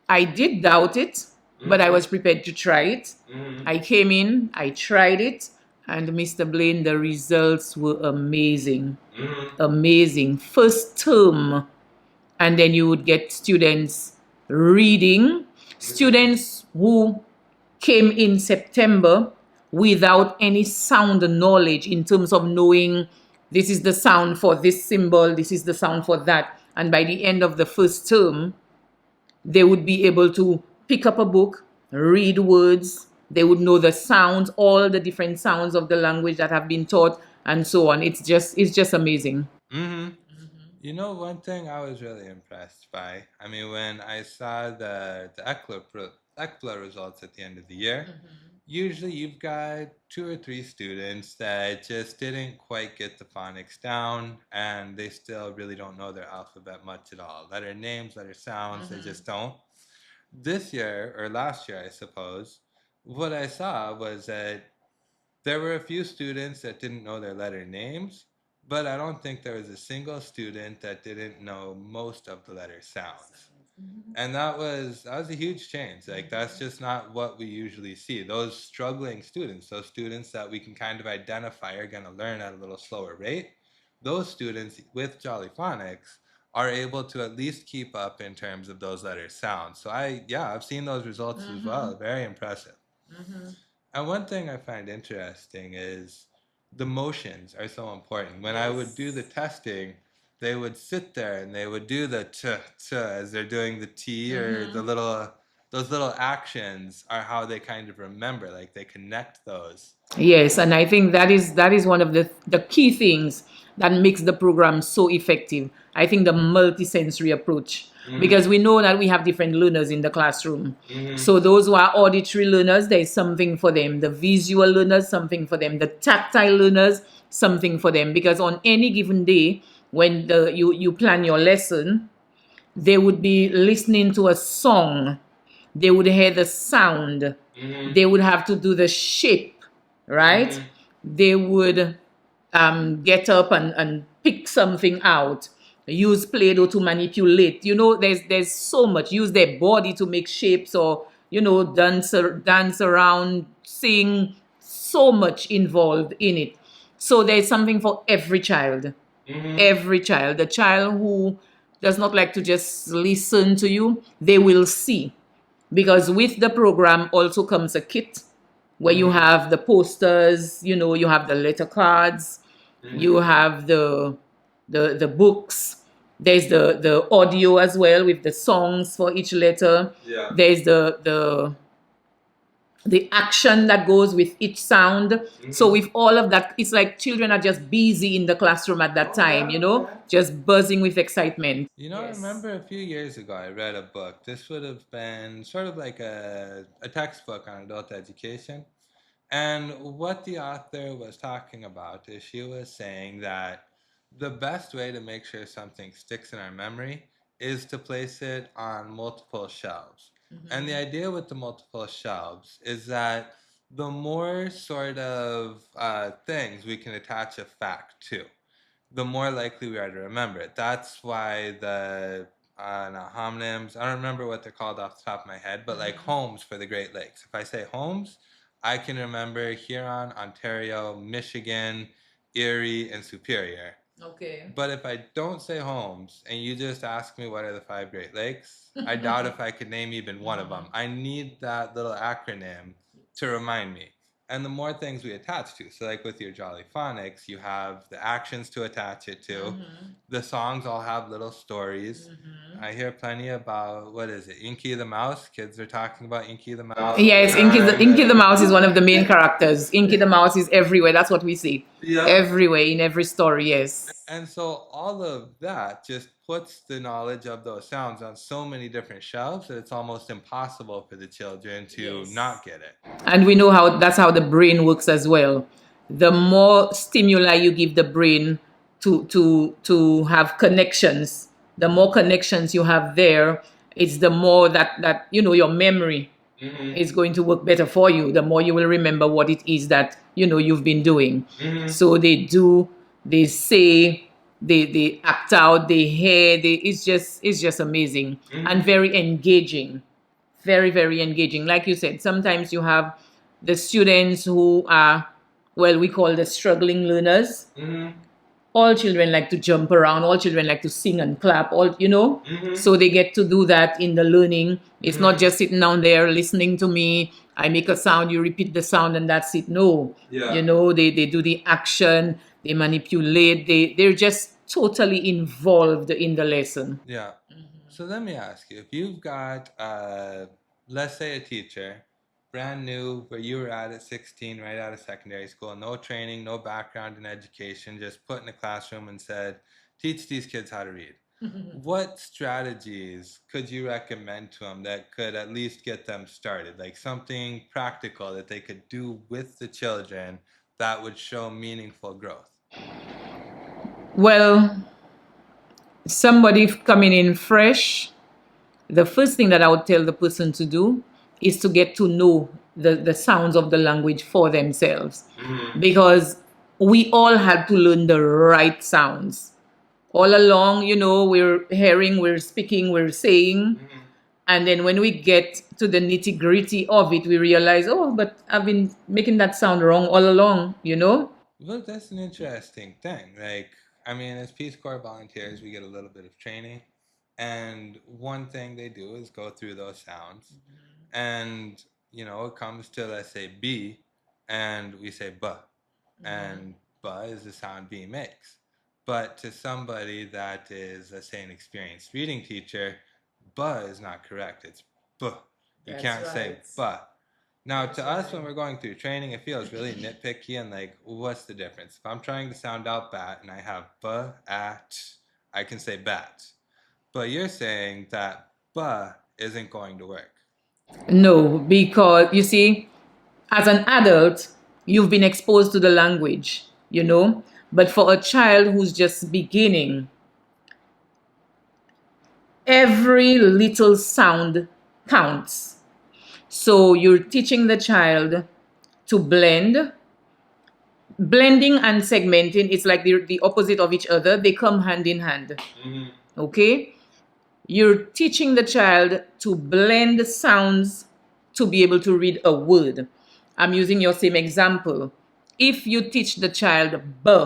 I did doubt it, but I was prepared to try it. I came in, I tried it, and Mr. Blaine, the results were amazing. Amazing. First term, and then you would get students reading, students who came in September without any sound knowledge in terms of knowing this is the sound for this symbol, this is the sound for that. And by the end of the first term, they would be able to pick up a book, read words, they would know the sounds, all the different sounds of the language that have been taught, and so on. It's just amazing. You know, one thing I was really impressed by, I mean, when I saw the ECLA results at the end of the year, usually you've got 2 or 3 students that just didn't quite get the phonics down and they still really don't know their alphabet much at all. Letter names, letter sounds, they just don't. This year, or last year, I suppose, what I saw was that there were a few students that didn't know their letter names, but I don't think there was a single student that didn't know most of the letter sounds. And that was a huge change. Like that's just not what we usually see. Those struggling students, those students that we can kind of identify are going to learn at a little slower rate, those students with Jolly Phonics are able to at least keep up in terms of those letter sounds. So I've seen those results as well. Very impressive. And one thing I find interesting is the motions are so important. When I would do the testing, they would sit there and they would do the ch as they're doing the T or those little actions are how they kind of remember, like they connect those. Yes, and I think that is one of the key things that makes the program so effective. I think the multisensory approach, because we know that we have different learners in the classroom. So those who are auditory learners, there is something for them. The visual learners, something for them. The tactile learners, something for them. Because on any given day, when you plan your lesson, they would be listening to a song. They would hear the sound. They would have to do the shape, right? They would get up and pick something out, use Play-Doh to manipulate. You know, there's so much. Use their body to make shapes or, dance around, sing. So much involved in it. So there's something for every child. Every child. The child who does not like to just listen to you, they will see. Because with the program also comes a kit where you have the posters, you have the letter cards, you have the books. There's the audio as well with the songs for each letter. Yeah. There's the action that goes with each sound. So with all of that, it's like children are just busy in the classroom at that time, just buzzing with excitement. You know, I remember a few years ago I read a book. This would have been sort of like a textbook on adult education. And what the author was talking about is she was saying that the best way to make sure something sticks in our memory is to place it on multiple shelves. And the idea with the multiple shelves is that the more sort of things we can attach a fact to, the more likely we are to remember it. That's why the not homonyms, I don't remember what they're called off the top of my head, but like homes for the Great Lakes. If I say homes, I can remember Huron, Ontario, Michigan, Erie, and Superior. Okay. But if I don't say homes and you just ask me what are the 5 Great Lakes, I doubt if I could name even one of them. I need that little acronym to remind me. And the more things we attach to, so like with your Jolly Phonics, you have the actions to attach it to. The songs all have little stories. I hear plenty about, what is it, Inky the Mouse? Kids are talking about Inky the Mouse. Yes, Inky the Mouse is one of the main characters. Inky the Mouse is everywhere. That's what we see. Yeah. Everywhere, in every story, yes. And so all of that just puts the knowledge of those sounds on so many different shelves that it's almost impossible for the children to not get it. And we know that's how the brain works as well. The more stimuli you give the brain to have connections, the more connections you have there, it's the more that your memory is going to work better for you. The more you will remember what it is that you've been doing. So they say, they act out, they hear. It's just amazing and very engaging, very very engaging. Like you said, sometimes you have the students who are, well, we call the struggling learners. All children like to jump around, all children like to sing and clap, so they get to do that in the learning. It's not just sitting down there listening to me. I make a sound, you repeat the sound, and that's it. No. They do the action, they manipulate, they're just totally involved in the lesson. Yeah. So let me ask you, if you've got, let's say, a teacher, brand new, where you were at 16, right out of secondary school, no training, no background in education, just put in a classroom and said, teach these kids how to read. What strategies could you recommend to them that could at least get them started? Like something practical that they could do with the children that would show meaningful growth? Well, somebody coming in fresh, the first thing that I would tell the person to do is to get to know the sounds of the language for themselves. Because we all had to learn the right sounds. All along, we're hearing, we're speaking, we're saying. And then when we get to the nitty gritty of it, we realize, oh, but I've been making that sound wrong all along. Well, that's an interesting thing. Like, I mean, as Peace Corps volunteers, we get a little bit of training. And one thing they do is go through those sounds. And, it comes to, let's say, B, and we say buh. And buh is the sound B makes. But to somebody that is, let's say, an experienced reading teacher, buh is not correct. It's buh. You can't say buh. Now, to us, when we're going through training, it feels really nitpicky and like, what's the difference? If I'm trying to sound out bat and I have buh, at, I can say bat. But you're saying that buh isn't going to work. No, because you see, as an adult, you've been exposed to the language. But for a child who's just beginning, every little sound counts. So you're teaching the child to blend. Blending and segmenting, it's like the opposite of each other. They come hand in hand. Okay? You're teaching the child to blend sounds to be able to read a word. I'm using your same example. If you teach the child B,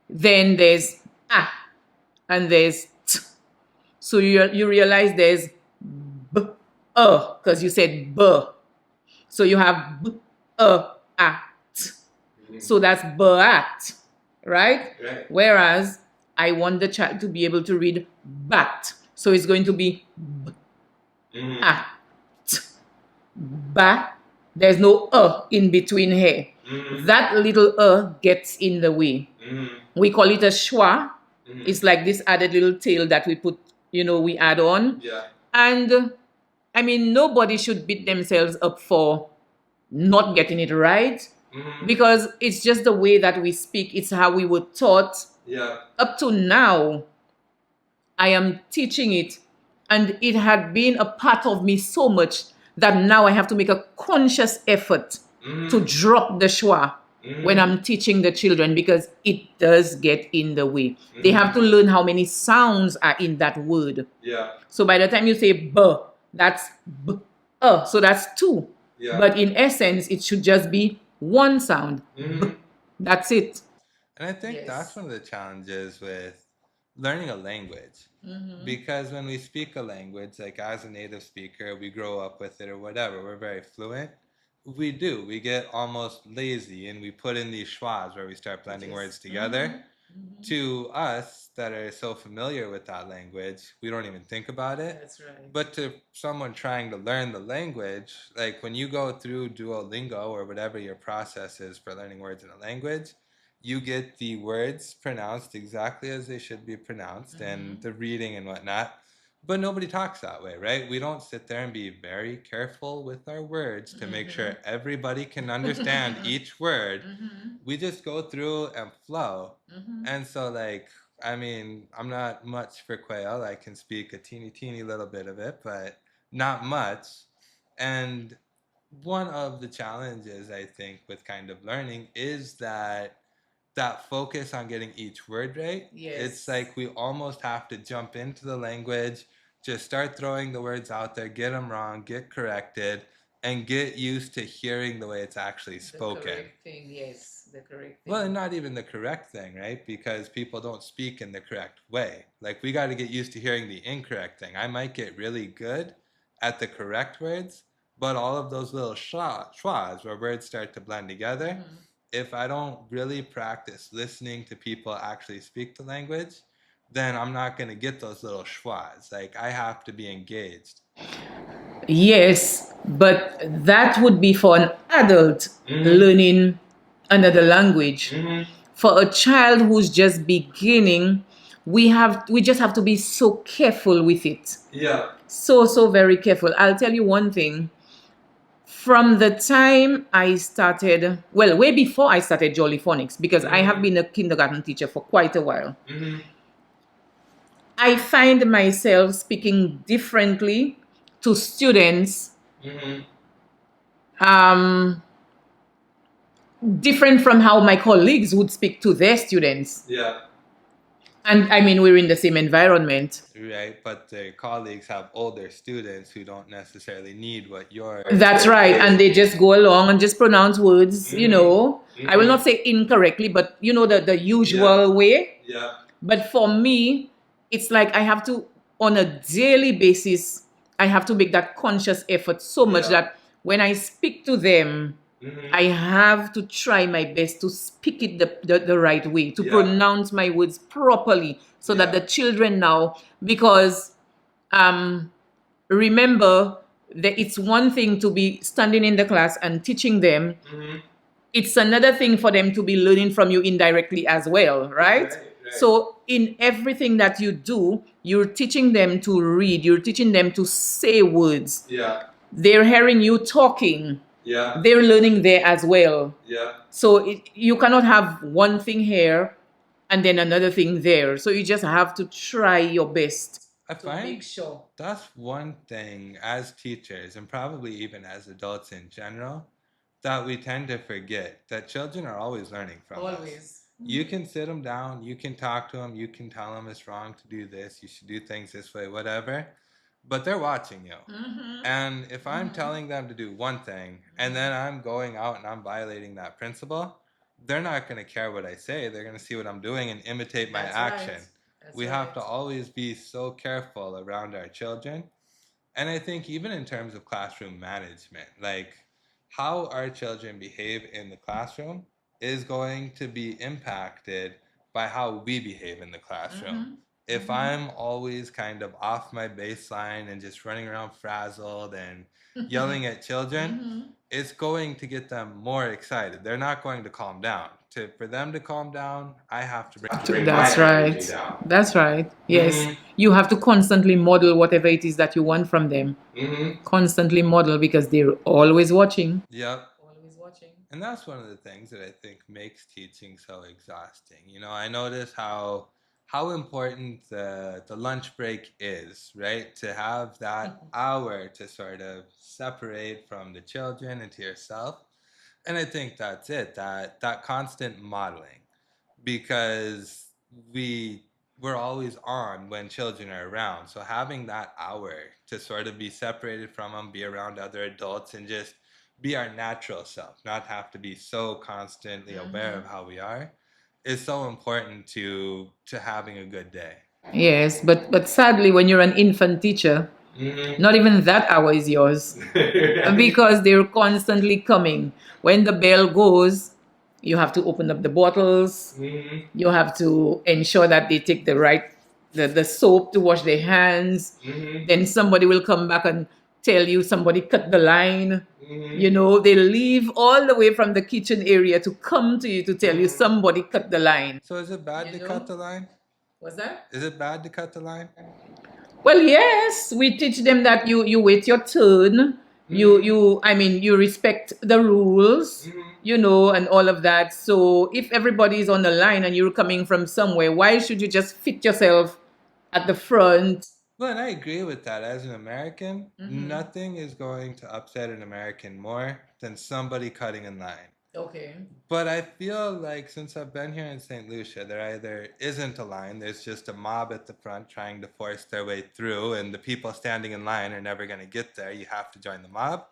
then there's A and there's T. So you realize there's B, because you said B. So you have B, A, T. So that's bat, right? Whereas I want the child to be able to read bat. So it's going to be b, a, t, ba. There's no in between here. That little gets in the way. We call it a schwa. It's like this added little tail that we put, we add on. And I mean, nobody should beat themselves up for not getting it right. Because it's just the way that we speak. It's how we were taught. Up to now, I am teaching it, and it had been a part of me so much that now I have to make a conscious effort to drop the schwa when I'm teaching the children, because it does get in the way. They have to learn how many sounds are in that word. So by the time you say b, that's b, so that's two. But in essence, it should just be one sound. B. That's it. And I think that's one of the challenges with learning a language. Because when we speak a language, like as a native speaker, we grow up with it or whatever, we're very fluent. We get almost lazy and we put in these schwas where we start blending words together. To us that are so familiar with that language, we don't even think about it. That's right. But to someone trying to learn the language, like when you go through Duolingo or whatever your process is for learning words in a language, you get the words pronounced exactly as they should be pronounced and the reading and whatnot. But nobody talks that way, right? We don't sit there and be very careful with our words to make sure everybody can understand each word. We just go through and flow. And so, like, I mean, I'm not much for quail. I can speak a teeny little bit of it, but not much. And one of the challenges I think with kind of learning is that focus on getting each word right. It's Yes. like we almost have to jump into the language, just start throwing the words out there, get them wrong, get corrected, and get used to hearing the way it's actually The spoken. correct thing, yes, the correct thing. Well, and not even the correct thing, right? Because people don't speak in the correct way. Like, we got to get used to hearing the incorrect thing. I might get really good at the correct words, but all of those little schwas where words start to blend together, if I don't really practice listening to people actually speak the language, then I'm not going to get those little schwas. Like, I have to be engaged. Yes, but that would be for an adult learning another language. For a child who's just beginning, we just have to be so careful with it. Yeah. So very careful. I'll tell you one thing. From the time I started, well, way before I started Jolly Phonics, because I have been a kindergarten teacher for quite a while, I find myself speaking differently to students, different from how my colleagues would speak to their students. Yeah. And I mean, we're in the same environment. Right, but their colleagues have older students who don't necessarily need what you're. That's right. And they just go along and just pronounce words, you know. I will not say incorrectly, but you know, the usual way. Yeah. But for me, it's like I have to, on a daily basis, I have to make that conscious effort so much that when I speak to them, I have to try my best to speak it the right way, to pronounce my words properly so that the children now, because remember that it's one thing to be standing in the class and teaching them. It's another thing for them to be learning from you indirectly as well, right? So in everything that you do, you're teaching them to read, you're teaching them to say words. Yeah. They're hearing you talking. Yeah. They're learning there as well. Yeah. So you cannot have one thing here and then another thing there. So you just have to try your best I to find make sure. that's one thing as teachers and probably even as adults in general that we tend to forget, that children are always learning from us. Always. You can sit them down, you can talk to them, you can tell them it's wrong to do this, you should do things this way, whatever. But they're watching you. And if I'm telling them to do one thing and then I'm going out and I'm violating that principle, they're not going to care what I say. They're going to see what I'm doing and imitate my That's action. right. That's We have right. to always be so careful around our children. And I think even in terms of classroom management, like how our children behave in the classroom is going to be impacted by how we behave in the classroom. If I'm always kind of off my baseline and just running around frazzled and yelling at children, it's going to get them more excited. They're not going to calm down. For them to calm down, I have to bring That's my right. energy down. That's right. Yes. You have to constantly model whatever it is that you want from them. Constantly model because they're always watching. Yep. Always watching. And that's one of the things that I think makes teaching so exhausting. You know, I notice how important the lunch break is, right? To have that hour to sort of separate from the children and to yourself. And I think that's it, that constant modeling, because we're always on when children are around. So having that hour to sort of be separated from them, be around other adults, and just be our natural self, not have to be so constantly aware of how we are, is so important to having a good day. Yes, but sadly, when you're an infant teacher, not even that hour is yours because they're constantly coming. When the bell goes, you have to open up the bottles. You have to ensure that they take the soap to wash their hands. Then somebody will come back and tell you somebody cut the line. You know, they leave all the way from the kitchen area to come to you to tell you somebody cut the line. So is it bad to cut the line? What's that? Is it bad to cut the line? Well, yes, we teach them that you wait your turn. You respect the rules, and all of that. So if everybody is on the line and you're coming from somewhere, why should you just fit yourself at the front? Well, and I agree with that. As an American, nothing is going to upset an American more than somebody cutting in line. Okay. But I feel like since I've been here in St. Lucia, there either isn't a line, there's just a mob at the front trying to force their way through, and the people standing in line are never going to get there. You have to join the mob.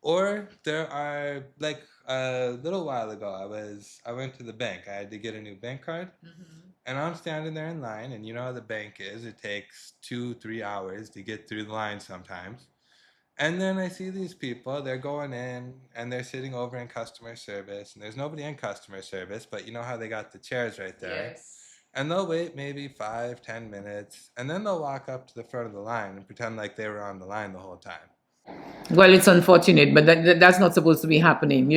Or there are, like a little while ago, I went to the bank. I had to get a new bank card. And I'm standing there in line, and you know how the bank is. It takes 2, 3 hours to get through the line sometimes. And then I see these people, they're going in and they're sitting over in customer service, and there's nobody in customer service, but you know how they got the chairs right there. Yes. And they'll wait maybe 5, 10 minutes, and then they'll walk up to the front of the line and pretend like they were on the line the whole time. Well, it's unfortunate, but that's not supposed to be happening.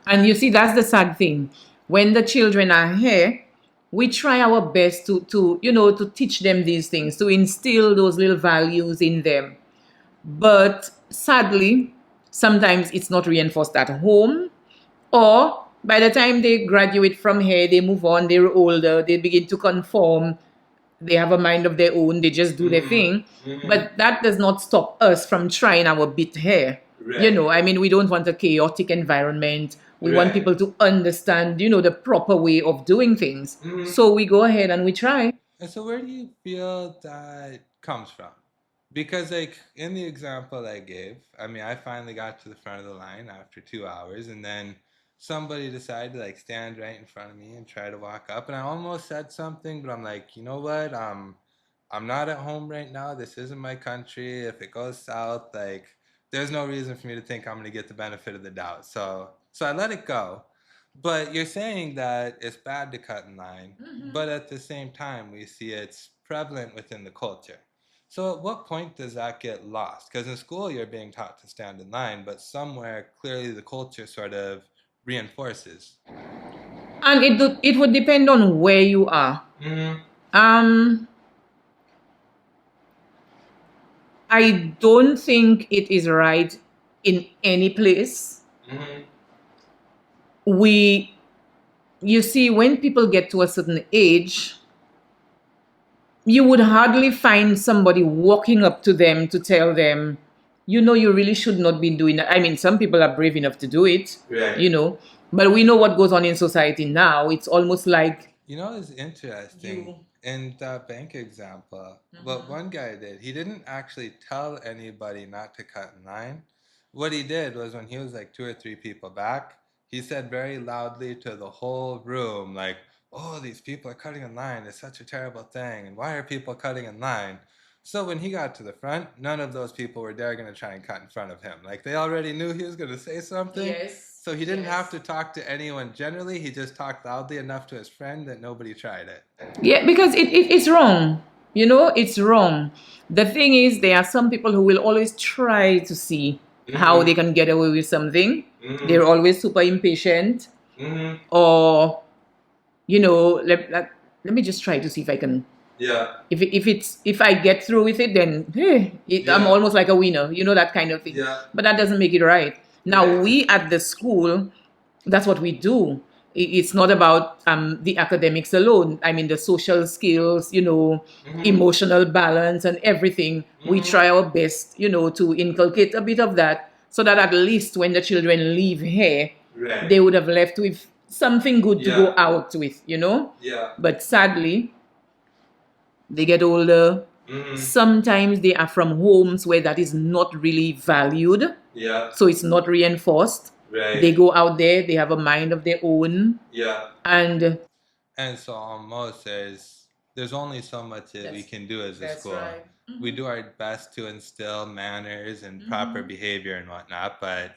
And you see, that's the sad thing. When the children are here, we try our best to teach them these things, to instill those little values in them. But sadly, sometimes it's not reinforced at home, or by the time they graduate from here, they move on, they're older, they begin to conform, they have a mind of their own, they just do their thing. But that does not stop us from trying our bit here. Right. We don't want a chaotic environment. We want Right. people to understand, the proper way of doing things. So we go ahead and we try. And so where do you feel that comes from? Because like in the example I gave, I mean, I finally got to the front of the line after 2 hours, and then somebody decided to like stand right in front of me and try to walk up, and I almost said something, but I'm like, you know what? I'm not at home right now. This isn't my country. If it goes south, like there's no reason for me to think I'm gonna get the benefit of the doubt. So I let it go. But you're saying that it's bad to cut in line, but at the same time, we see it's prevalent within the culture. So at what point does that get lost? Because in school, you're being taught to stand in line, but somewhere clearly the culture sort of reinforces. And it would depend on where you are. Um, I don't think it is right in any place. We, you see, when people get to a certain age, you would hardly find somebody walking up to them to tell them, you really should not be doing that. I mean, some people are brave enough to do it, Right. but we know what goes on in society now. It's almost like You know, it's interesting. In that bank example, what one guy did, he didn't actually tell anybody not to cut in line. What he did was when he was like 2 or 3 people back, he said very loudly to the whole room, like, oh, these people are cutting in line. It's such a terrible thing. And why are people cutting in line? So when he got to the front, none of those people were there going to try and cut in front of him. Like they already knew he was going to say something. Yes. So he didn't have to talk to anyone generally. He just talked loudly enough to his friend that nobody tried it. Yeah, because it's wrong. It's wrong. The thing is, there are some people who will always try to see how they can get away with something. They're always super impatient. Or, let me just try to see if I can. Yeah. If I get through with it, then I'm almost like a winner, that kind of thing. Yeah. But that doesn't make it right. Now, Right. we at the school, that's what we do. It's not about the academics alone. I mean, the social skills, emotional balance and everything. We try our best, to inculcate a bit of that so that at least when the children leave here, Right. they would have left with something good to Yeah. go out with, Yeah. But sadly, they get older. Sometimes they are from homes where that is not really valued. Yeah. So it's not reinforced. Right. They go out there, they have a mind of their own. Yeah. And And so almost there's only so much that we can do as a that's school. right. We do our best to instill manners and proper behavior and whatnot, but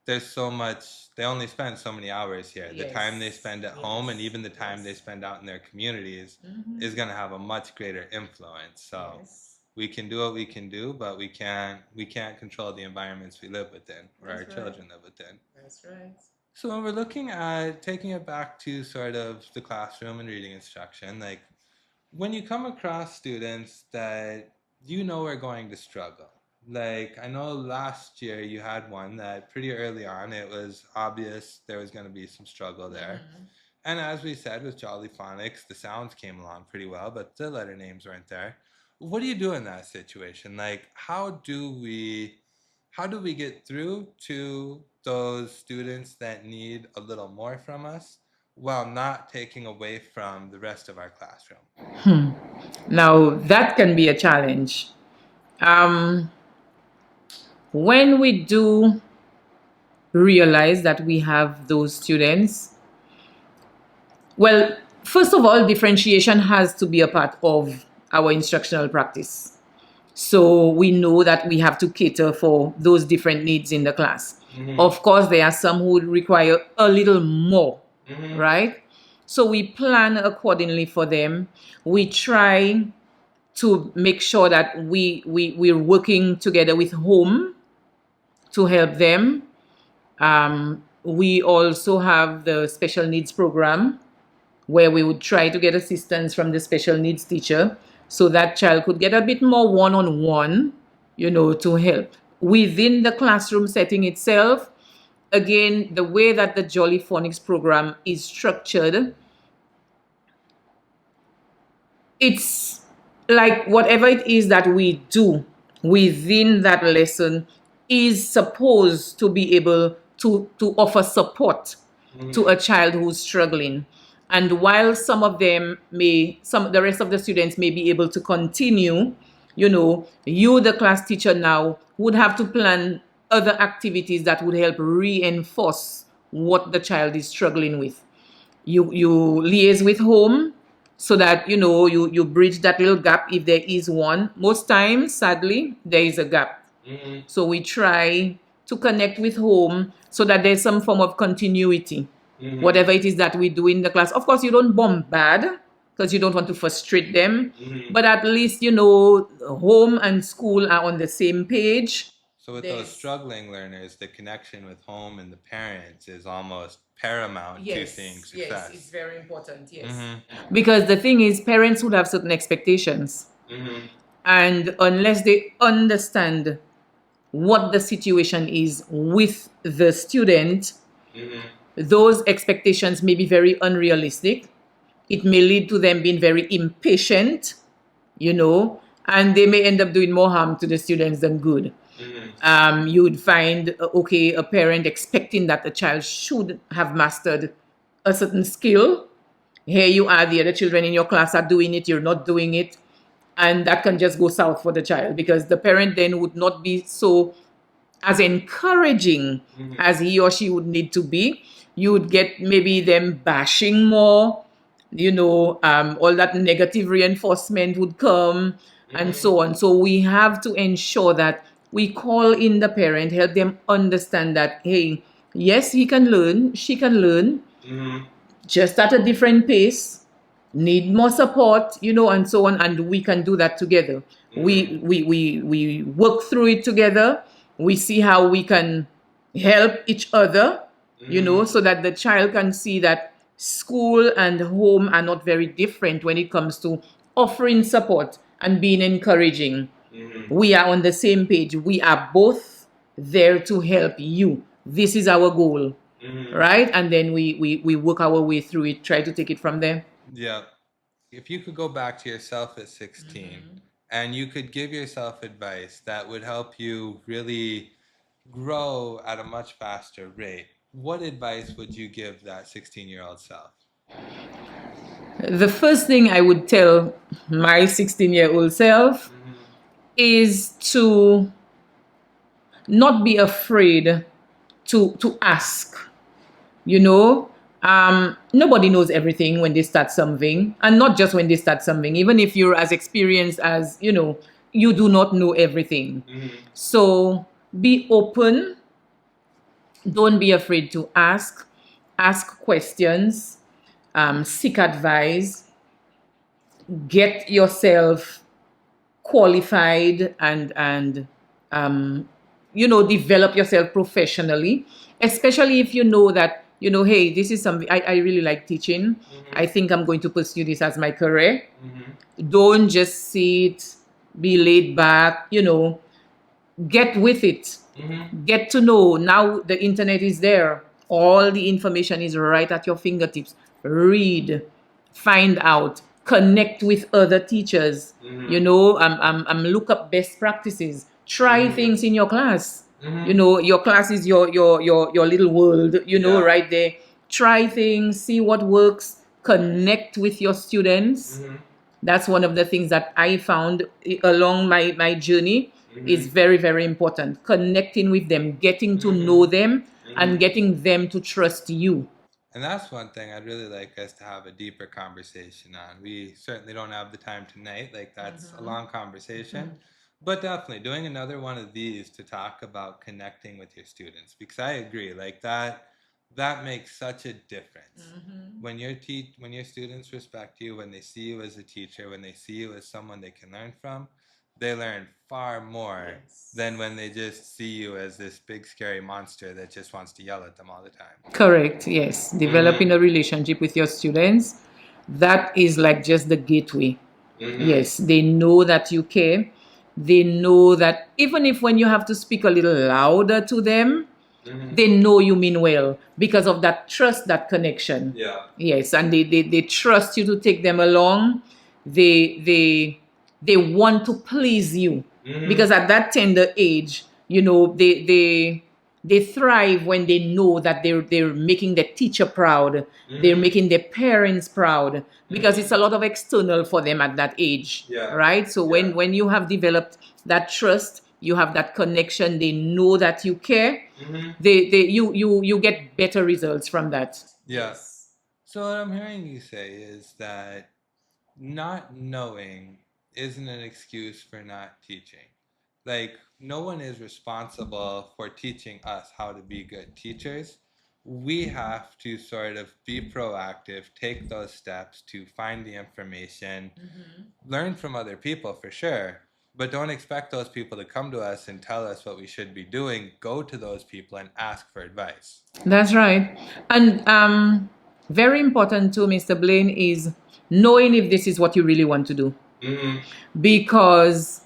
there's so much, they only spend so many hours here. The time they Yes. spend at home and even the time they spend out in their communities is going to have a much greater influence. So we can do what we can do, but we can't control the environments we live within or our children live within. That's right. So when we're looking at taking it back to sort of the classroom and reading instruction, like when you come across students that you know are going to struggle, Like, I know last year you had one that pretty early on it was obvious there was going to be some struggle there. And as we said with Jolly Phonics, the sounds came along pretty well, but the letter names weren't there. What do you do in that situation? Like, how do we get through to those students that need a little more from us while not taking away from the rest of our classroom? Now, that can be a challenge. When we do realize that we have those students, well, first of all, differentiation has to be a part of our instructional practice. So we know that we have to cater for those different needs in the class. Of course, there are some who would require a little more, right? So we plan accordingly for them. We try to make sure that we're working together with home to help them. We also have the special needs program where we would try to get assistance from the special needs teacher so that child could get a bit more one-on-one, to help. Within the classroom setting itself, again, the way that the Jolly Phonics program is structured, it's like whatever it is that we do within that lesson is supposed to be able to offer support to a child who's struggling. And while the rest of the students may be able to continue, you, the class teacher now, would have to plan other activities that would help reinforce what the child is struggling with. You liaise with home so that you bridge that little gap if there is one. Most times, sadly, there is a gap. So we try to connect with home so that there's some form of continuity. Whatever it is that we do in the class. Of course, you don't bombard because you don't want to frustrate them. But at least, home and school are on the same page. So with those struggling learners, the connection with home and the parents is almost paramount to seeing success. Yes, it's very important, yes. Because the thing is, parents would have certain expectations. And unless they understand what the situation is with the student, those expectations may be very unrealistic. It may lead to them being very impatient, and they may end up doing more harm to the students than good. You would find, a parent expecting that the child should have mastered a certain skill. Here you are, the other children in your class are doing it, you're not doing it. And that can just go south for the child because the parent then would not be so as encouraging as he or she would need to be. You would get maybe them bashing more, all that negative reinforcement would come and so on. So we have to ensure that we call in the parent, help them understand that, hey, yes, he can learn, she can learn, just at a different pace, need more support, and so on. And we can do that together. We work through it together. We see how we can help each other, so that the child can see that school and home are not very different when it comes to offering support and being encouraging. We are on the same page. We are both there to help you. This is our goal, right? And then we work our way through it, try to take it from there. Yeah. If you could go back to yourself at 16 and you could give yourself advice that would help you really grow at a much faster rate, what advice would you give that 16-year-old self? The first thing I would tell my 16-year-old self is to not be afraid to ask. Nobody knows everything when they start something, and not just when they start something. Even if you're as experienced as, you do not know everything. So be open. Don't be afraid to ask. Ask questions. Seek advice. Get yourself qualified and develop yourself professionally, especially if you know that, hey, this is something I really like teaching. I think I'm going to pursue this as my career. Don't just sit, be laid back, get with it. Get to know. Now the internet is there. All the information is right at your fingertips. Read, find out, connect with other teachers. You know, look up best practices. Try things in your class. You know, your class is your little world, you know, right there. Try things, see what works, connect with your students. That's one of the things that I found along my journey is very, very important. Connecting with them, getting to know them, and getting them to trust you. And that's one thing I'd really like us to have a deeper conversation on. We certainly don't have the time tonight, like that's a long conversation. But definitely doing another one of these to talk about connecting with your students, because I agree, like that makes such a difference. When when your students respect you, when they see you as a teacher, when they see you as someone they can learn from, they learn far more than when they just see you as this big scary monster that just wants to yell at them all the time. Correct, yes. Developing a relationship with your students, that is like just the gateway. Yes, they know that you care. They know that even if when you have to speak a little louder to them, they know you mean well because of that trust, that connection. Yes, and they trust you to take them along. They want to please you because at that tender age, you know, they thrive when they know that they're making the teacher proud. They're making their parents proud because it's a lot of external for them at that age, right? So when you have developed that trust, you have that connection, they know that you care, you get better results from that. Yes. So what I'm hearing you say is that not knowing isn't an excuse for not teaching. Like, no one is responsible for teaching us how to be good teachers. We have to sort of be proactive, take those steps to find the information, learn from other people for sure, but don't expect those people to come to us and tell us what we should be doing. Go to those people and ask for advice. That's right. And very important too, Mr. Blaine, is knowing if this is what you really want to do. Because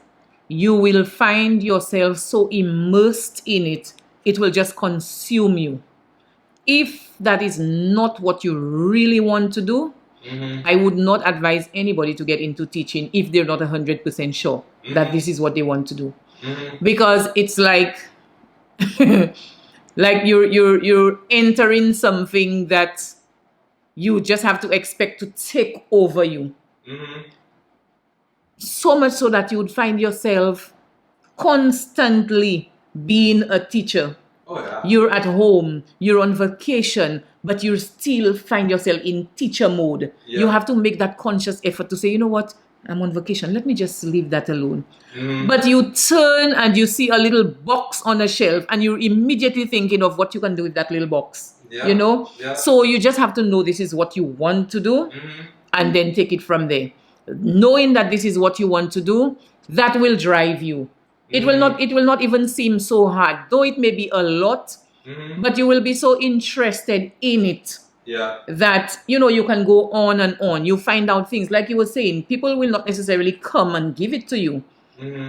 you will find yourself so immersed in it, it will just consume you. If that is not what you really want to do, I would not advise anybody to get into teaching if they're not 100% sure that this is what they want to do. Because it's like like you're entering something that you just have to expect to take over you. So much so that you would find yourself constantly being a teacher. You're at home, you're on vacation, but you still find yourself in teacher mode. You have to make that conscious effort to say, you know what, I'm on vacation, let me just leave that alone. But you turn and you see a little box on a shelf and you're immediately thinking of what you can do with that little box. You know? So you just have to know this is what you want to do and then take it from there. Knowing that this is what you want to do, that will drive you. It will not even seem so hard, though it may be a lot, but you will be so interested in it that you can go on and on. You find out things like you were saying. People will not necessarily come and give it to you,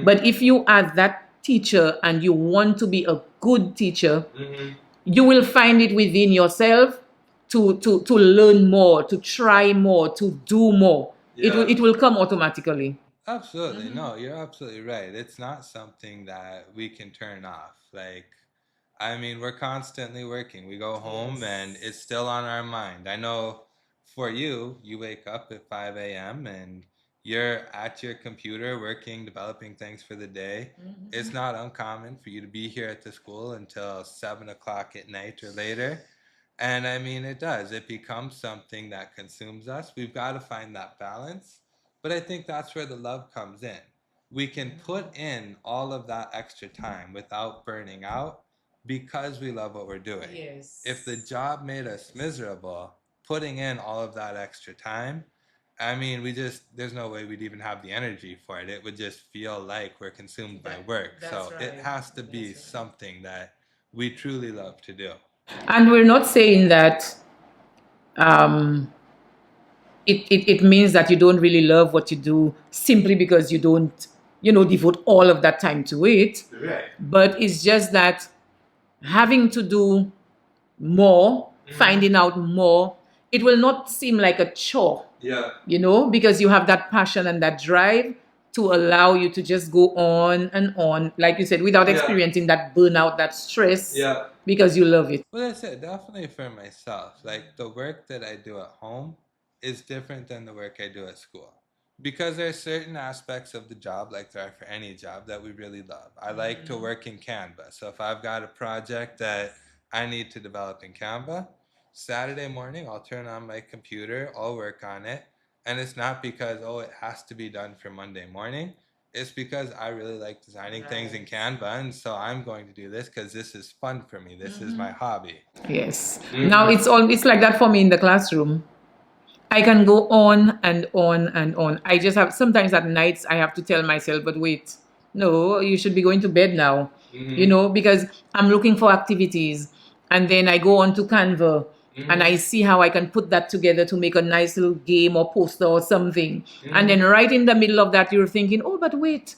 but if you are that teacher and you want to be a good teacher, you will find it within yourself to learn more, to try more, to do more. It will come automatically. Absolutely. No, you're absolutely right. It's not something that we can turn off. Like, I mean, we're constantly working. We go home and it's still on our mind. I know for you, you wake up at 5 a.m. and you're at your computer working, developing things for the day. It's not uncommon for you to be here at the school until 7 o'clock at night or later. And I mean, it does. It becomes something that consumes us. We've got to find that balance. But I think that's where the love comes in. We can put in all of that extra time without burning out because we love what we're doing. If the job made us miserable, putting in all of that extra time, I mean, there's no way we'd even have the energy for it. It would just feel like we're consumed by work. So it has to be something that we truly love to do. And we're not saying that it means that you don't really love what you do simply because you don't devote all of that time to it. Right. But it's just that having to do more, finding out more, it will not seem like a chore, Yeah. because you have that passion and that drive to allow you to just go on, like you said, without Yeah. experiencing that burnout, that stress, Yeah. because you love it. Well, that's it. Definitely for myself. Like the work that I do at home is different than the work I do at school. Because there are certain aspects of the job, like there are for any job, that we really love. I like to work in Canva. So if I've got a project that I need to develop in Canva, Saturday morning I'll turn on my computer, I'll work on it. And it's not because, oh, it has to be done for Monday morning. It's because I really like designing things in Canva, and so I'm going to do this because this is fun for me. This is my hobby. Yes. Now it's like that for me in the classroom. I can go on and on and on. I just have sometimes at nights I have to tell myself, but wait, no, you should be going to bed now. Because I'm looking for activities, and then I go on to Canva and I see how I can put that together to make a nice little game or poster or something. And then right in the middle of that, you're thinking, oh, but wait,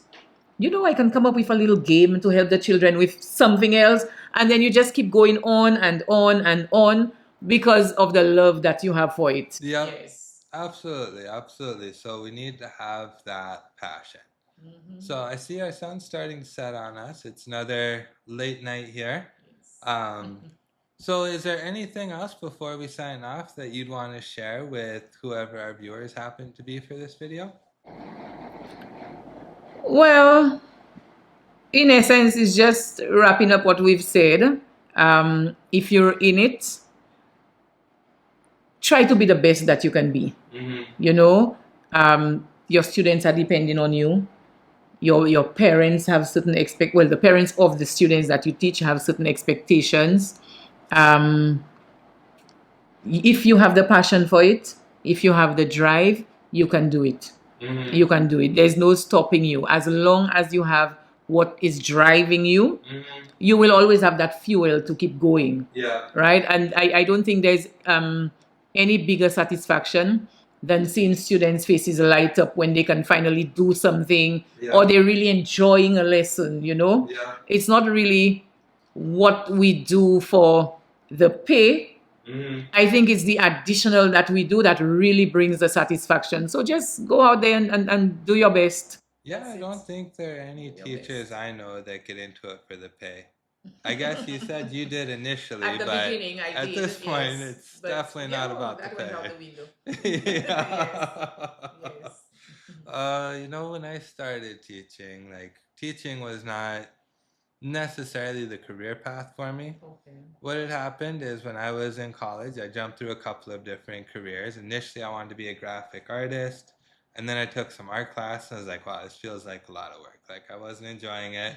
I can come up with a little game to help the children with something else. And then you just keep going on and on and on because of the love that you have for it. Yep. Yes. Absolutely, absolutely. So we need to have that passion. So I see our sun's starting to set on us. It's another late night here. So is there anything else before we sign off that you'd want to share with whoever our viewers happen to be for this video? Well, in essence, it's just wrapping up what we've said. If you're in it, try to be the best that you can be. Your students are depending on you. Your parents have certain the parents of the students that you teach have certain expectations. If you have the passion for it, if you have the drive, you can do it. You can do it. There's no stopping you. As long as you have what is driving you, you will always have that fuel to keep going. Yeah. Right? And I don't think there's any bigger satisfaction than seeing students' faces light up when they can finally do something, or they're really enjoying a lesson. Yeah. It's not really what we do for the pay. I think it's the additional that we do that really brings the satisfaction. So just go out there and do your best. Yeah, I don't think there are any teachers I know that get into it for the pay. I guess you said you did initially, At the but beginning, I at did, this point, yes. it's But definitely not about the that went out pay. the window. Yes. When I started teaching, like teaching was not necessarily the career path for me. Okay. What had happened is when I was in college, I jumped through a couple of different careers. Initially, I wanted to be a graphic artist, and then I took some art class, and I was like, wow, this feels like a lot of work. Like, I wasn't enjoying it,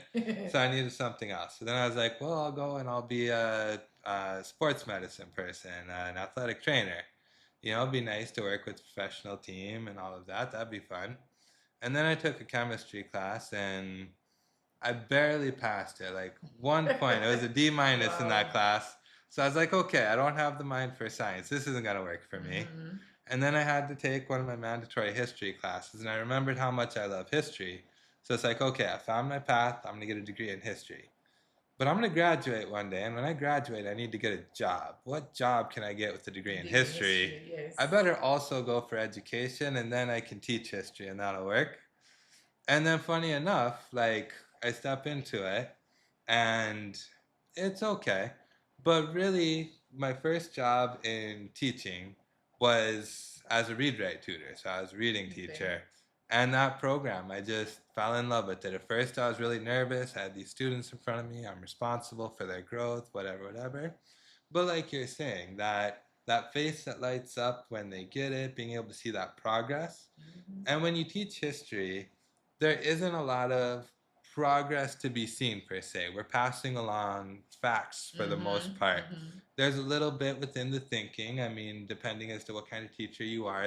so I needed something else. So then I was like, well, I'll go and I'll be a sports medicine person, an athletic trainer. It'd be nice to work with a professional team and all of that. That'd be fun. And then I took a chemistry class, and I barely passed it. Like 1 point. It was a D minus in that class. So I was like, okay, I don't have the mind for science. This isn't gonna work for me. And then I had to take one of my mandatory history classes, and I remembered how much I love history. So it's like, okay, I found my path. I'm gonna get a degree in history. But I'm gonna graduate one day, and when I graduate, I need to get a job. What job can I get with a degree in history? Yes. I better also go for education, and then I can teach history, and that'll work. And then, funny enough, like I step into it, and it's okay. But really, my first job in teaching was as a read write tutor. So I was a reading teacher. And that program, I just fell in love with it. At first, I was really nervous. I had these students in front of me. I'm responsible for their growth, whatever, whatever. But like you're saying, that face that lights up when they get it, being able to see that progress. And when you teach history, there isn't a lot of progress to be seen per se. We're passing along facts for the most part. There's a little bit within the thinking. I mean, depending as to what kind of teacher you are,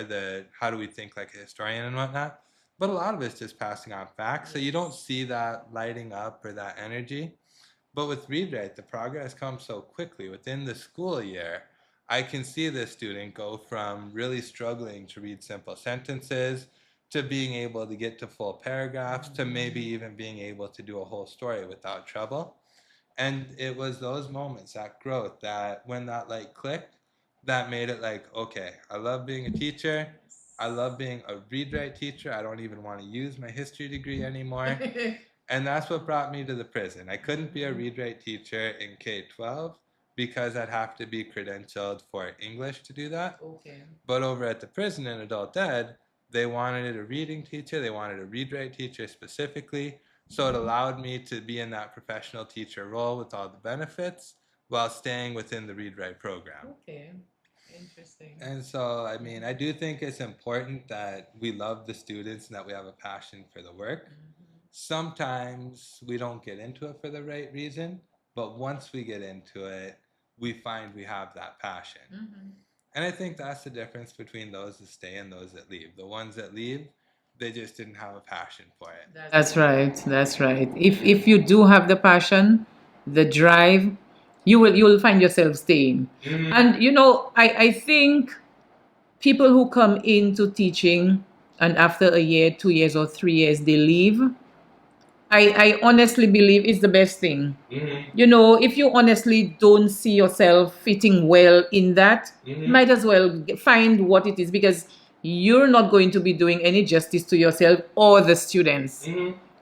how do we think like a historian and whatnot. But a lot of it's just passing on facts. So you don't see that lighting up or that energy. But with read write, the progress comes so quickly. Within the school year, I can see this student go from really struggling to read simple sentences to being able to get to full paragraphs, to maybe even being able to do a whole story without trouble. And it was those moments, that growth, that when that like clicked, that made it like, okay, I love being a teacher. I love being a read write teacher. I don't even want to use my history degree anymore. And that's what brought me to the prison. I couldn't be a read write teacher in K-12 because I'd have to be credentialed for English to do that. Okay. But over at the prison in adult ed, they wanted a reading teacher, they wanted a read write teacher specifically. So it allowed me to be in that professional teacher role with all the benefits while staying within the read write program. Okay. Interesting. And so, I mean, I do think it's important that we love the students and that we have a passion for the work. Sometimes we don't get into it for the right reason, but once we get into it, we find we have that passion. And I think that's the difference between those that stay and those that leave. The ones that leave, they just didn't have a passion for it. That's right. That's right. If you do have the passion, the drive, you will find yourself staying. And you know, I think people who come into teaching and after a year, 2 years, or 3 years they leave, I honestly believe it's the best thing. You know, if you honestly don't see yourself fitting well in that, might as well find what it is, because you're not going to be doing any justice to yourself or the students.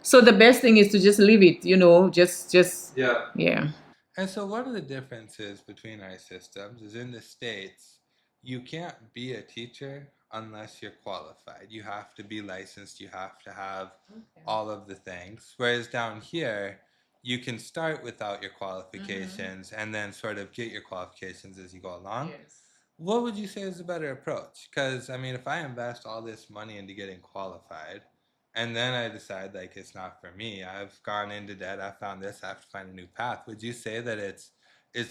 So the best thing is to just leave it, you know, just yeah. And so one of the differences between our systems is in the States, you can't be a teacher unless you're qualified. You have to be licensed, you have to have all of the things. Whereas down here, you can start without your qualifications and then sort of get your qualifications as you go along. What would you say is a better approach? Because, I mean, if I invest all this money into getting qualified, and then I decide, like, it's not for me, I've gone into debt, I found this, I have to find a new path. Would you say that it's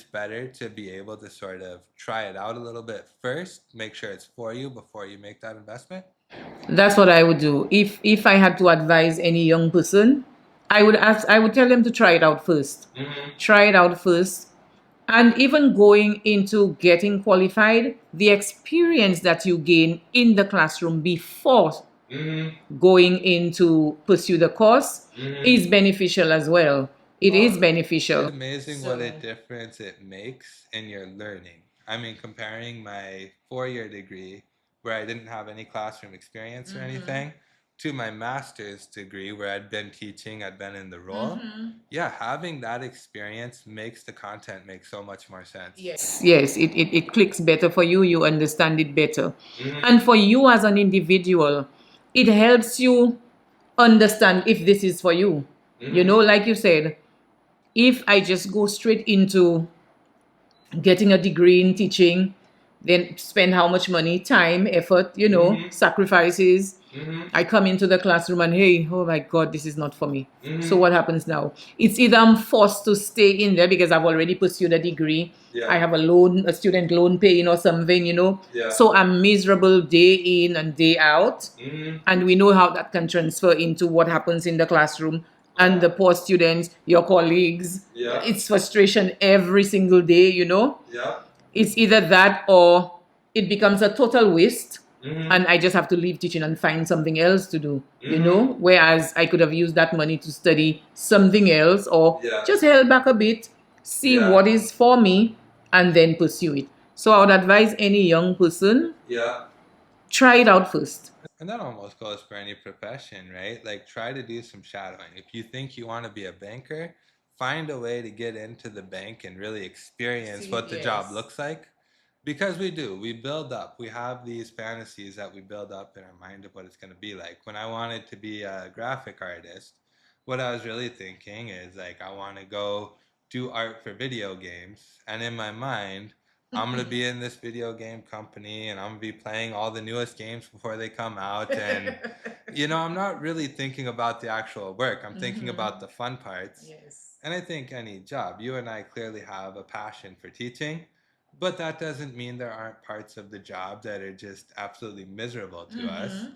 better to be able to sort of try it out a little bit first, make sure it's for you before you make that investment? That's what I would do. If I had to advise any young person, I would tell them to try it out first. Try it out first. And even going into getting qualified, the experience that you gain in the classroom before going into pursue the course is beneficial as well. It is beneficial. It's amazing what a difference it makes in your learning. I mean, comparing my 4-year degree, where I didn't have any classroom experience or anything, to my master's degree, where I'd been teaching, I'd been in the role. Yeah, having that experience makes the content make so much more sense. Yes, it clicks better for you. You understand it better. And for you as an individual, it helps you understand if this is for you. You know, like you said, if I just go straight into getting a degree in teaching, then spend how much money, time, effort, you know, sacrifices. I come into the classroom and hey, oh my God, this is not for me. So what happens now? It's either I'm forced to stay in there because I've already pursued a degree. I have a student loan paying or something, you know. So I'm miserable day in and day out. And we know how that can transfer into what happens in the classroom. And the poor students, your colleagues, it's frustration every single day, you know. It's either that or it becomes a total waste. And I just have to leave teaching and find something else to do, you know, whereas I could have used that money to study something else or just held back a bit, see what is for me, and then pursue it. So I would advise any young person, try it out first. And that almost goes for any profession, right? Like, try to do some shadowing. If you think you want to be a banker, find a way to get into the bank and really experience what the job looks like. Because we do. We build up. We have these fantasies that we build up in our mind of what it's going to be like. When I wanted to be a graphic artist, what I was really thinking is, like, I want to go do art for video games. And in my mind, I'm going to be in this video game company and I'm going to be playing all the newest games before they come out. And, you know, I'm not really thinking about the actual work. I'm thinking about the fun parts. And I think any job, you and I clearly have a passion for teaching. But that doesn't mean there aren't parts of the job that are just absolutely miserable to us.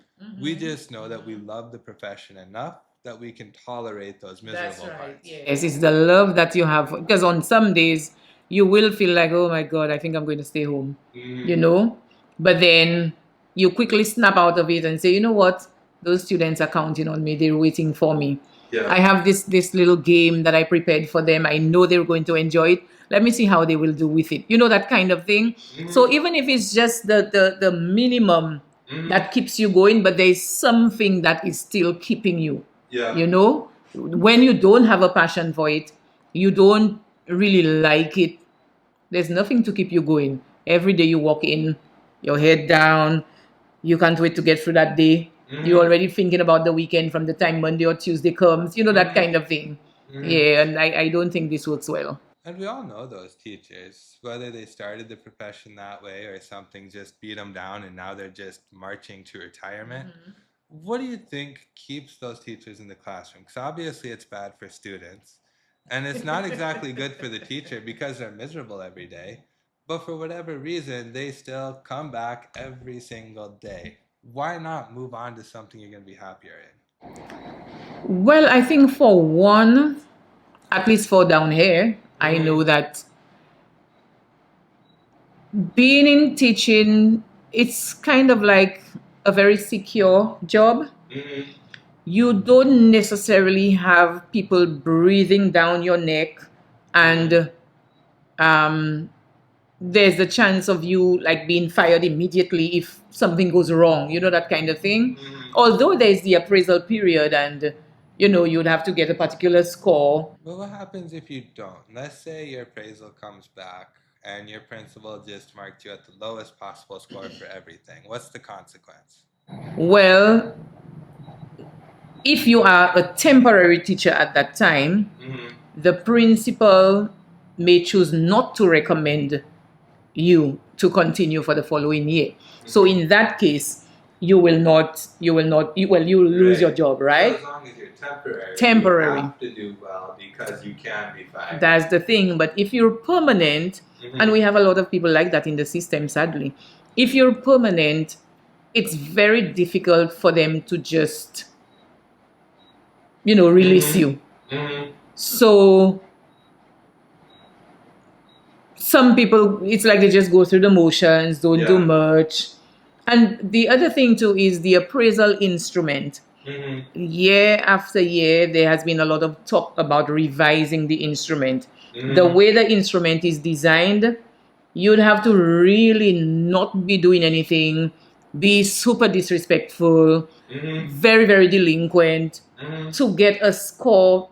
We just know that we love the profession enough that we can tolerate those miserable parts. Yes, it's the love that you have. Because on some days, you will feel like, oh my God, I think I'm going to stay home, you know? But then you quickly snap out of it and say, you know what? those students are counting on me. They're waiting for me. Yeah. I have this little game that I prepared for them. I know they're going to enjoy it. Let me see how they will do with it. You know, that kind of thing. So even if it's just the minimum that keeps you going, but there's something that is still keeping you. Yeah. You know, when you don't have a passion for it, you don't really like it, there's nothing to keep you going. Every day you walk in, your head down, you can't wait to get through that day. You're already thinking about the weekend from the time Monday or Tuesday comes, you know, that kind of thing. Yeah, and I don't think this works well. And we all know those teachers, whether they started the profession that way or something just beat them down and now they're just marching to retirement. What do you think keeps those teachers in the classroom? Because obviously it's bad for students. And it's not exactly good for the teacher because they're miserable every day. But for whatever reason, they still come back every single day. Why not move on to something you're going to be happier in? Well, I think for one, at least for down here, I know that being in teaching, it's kind of like a very secure job. You don't necessarily have people breathing down your neck, and um, there's the chance of you like being fired immediately if something goes wrong, you know, that kind of thing. Although there's the appraisal period, and you know, you'd have to get a particular score. But what happens if you don't? Let's say your appraisal comes back and your principal just marked you at the lowest possible score for everything. What's the consequence? Well, if you are a temporary teacher at that time, the principal may choose not to recommend you to continue for the following year. So in that case, you will not, well, you will lose your job, right? So as long as you're temporary, Temporary. you have to do well because you can be fired. That's the thing. But if you're permanent, and we have a lot of people like that in the system, sadly, if you're permanent, it's very difficult for them to just, you know, release you. So some people, it's like they just go through the motions, don't do much. And the other thing too is the appraisal instrument. Year after year, there has been a lot of talk about revising the instrument. The way the instrument is designed, you'd have to really not be doing anything, be super disrespectful, very, very delinquent to get a score,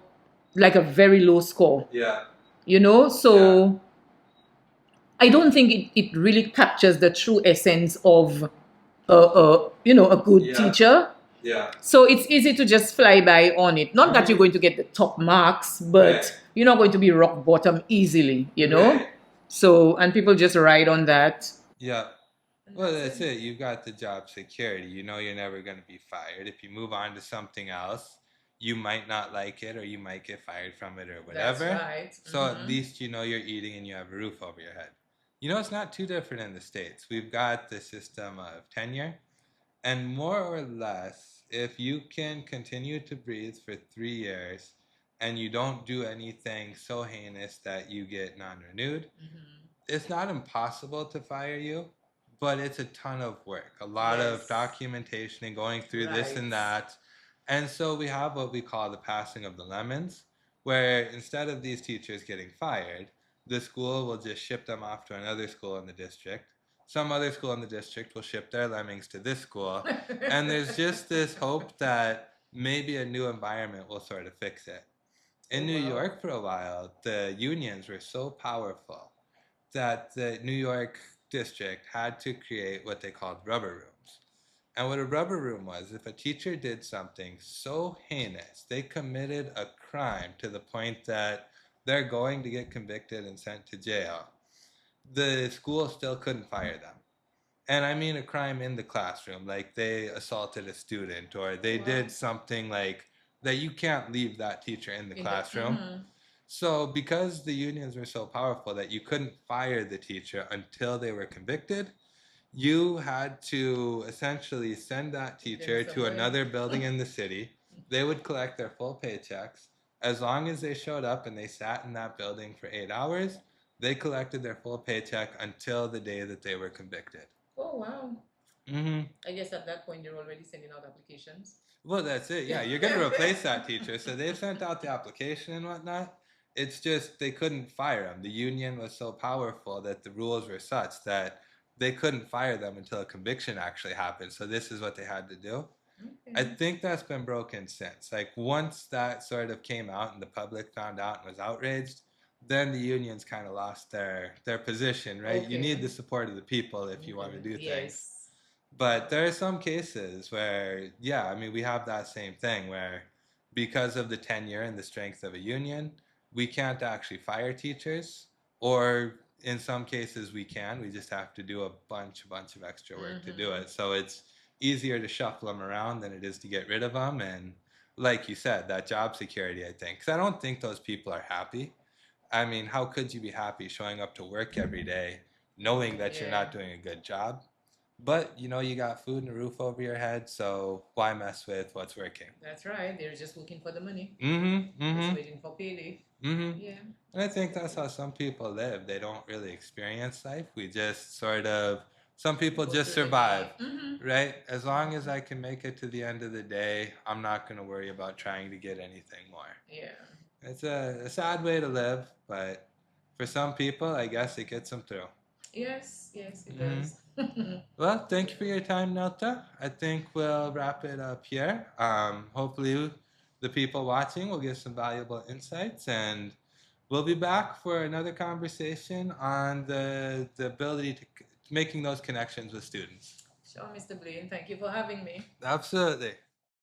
like a very low score. Yeah. You know, so I don't think it really captures the true essence of you know, a good teacher. Yeah. So it's easy to just fly by on it. Not that you're going to get the top marks, but you're not going to be rock bottom easily, you know? So, and people just ride on that. Yeah. Well, that's it. You've got the job security. You know you're never going to be fired. If you move on to something else, you might not like it or you might get fired from it or whatever. That's right. So at least you know you're eating and you have a roof over your head. You know, it's not too different in the States. We've got the system of tenure. And more or less, if you can continue to breathe for 3 years and you don't do anything so heinous that you get non-renewed, it's not impossible to fire you, but it's a ton of work, a lot of documentation and going through this and that. And so we have what we call the passing of the lemons, where instead of these teachers getting fired, the school will just ship them off to another school in the district. Some other school in the district will ship their lemmings to this school. And there's just this hope that maybe a new environment will sort of fix it. In New York for a while, the unions were so powerful that the New York district had to create what they called rubber rooms. And what a rubber room was, if a teacher did something so heinous, they committed a crime to the point that they're going to get convicted and sent to jail, the school still couldn't fire them. And I mean a crime in the classroom, like they assaulted a student or they did something like that, you can't leave that teacher in the classroom. So because the unions were so powerful that you couldn't fire the teacher until they were convicted, you had to essentially send that teacher to another building in the city. They would collect their full paychecks. As long as they showed up and they sat in that building for 8 hours, they collected their full paycheck until the day that they were convicted. Oh, wow. I guess at that point they're already sending out applications. Well, that's it. Yeah, you're going to replace that teacher. So they've sent out the application and whatnot. It's just they couldn't fire them. The union was so powerful that the rules were such that they couldn't fire them until a conviction actually happened. So this is what they had to do. I think that's been broken since. Like once that sort of came out and the public found out and was outraged, then the unions kind of lost their position, right? You need the support of the people if you want to do things. But there are some cases where, yeah, I mean, we have that same thing where because of the tenure and the strength of a union, we can't actually fire teachers, or in some cases we can. We just have to do a bunch of extra work to do it. So it's easier to shuffle them around than it is to get rid of them. And like you said, that job security, I think, because I don't think those people are happy. I mean, how could you be happy showing up to work every day knowing that you're not doing a good job? But you know, you got food and a roof over your head, so why mess with what's working? That's right. They're just looking for the money. Mm-hmm. Just waiting for payday. Yeah. And I think that's how some people live. They don't really experience life. We just sort of, some people just survive, right? As long as I can make it to the end of the day, I'm not going to worry about trying to get anything more. Yeah. It's a sad way to live, but for some people, I guess it gets them through. Yes, it does. Well, thank you for your time, Nelta. I think we'll wrap it up here. Hopefully, the people watching will get some valuable insights, and we'll be back for another conversation on the ability to making those connections with students. Sure, Mr. Blaine. Thank you for having me. Absolutely.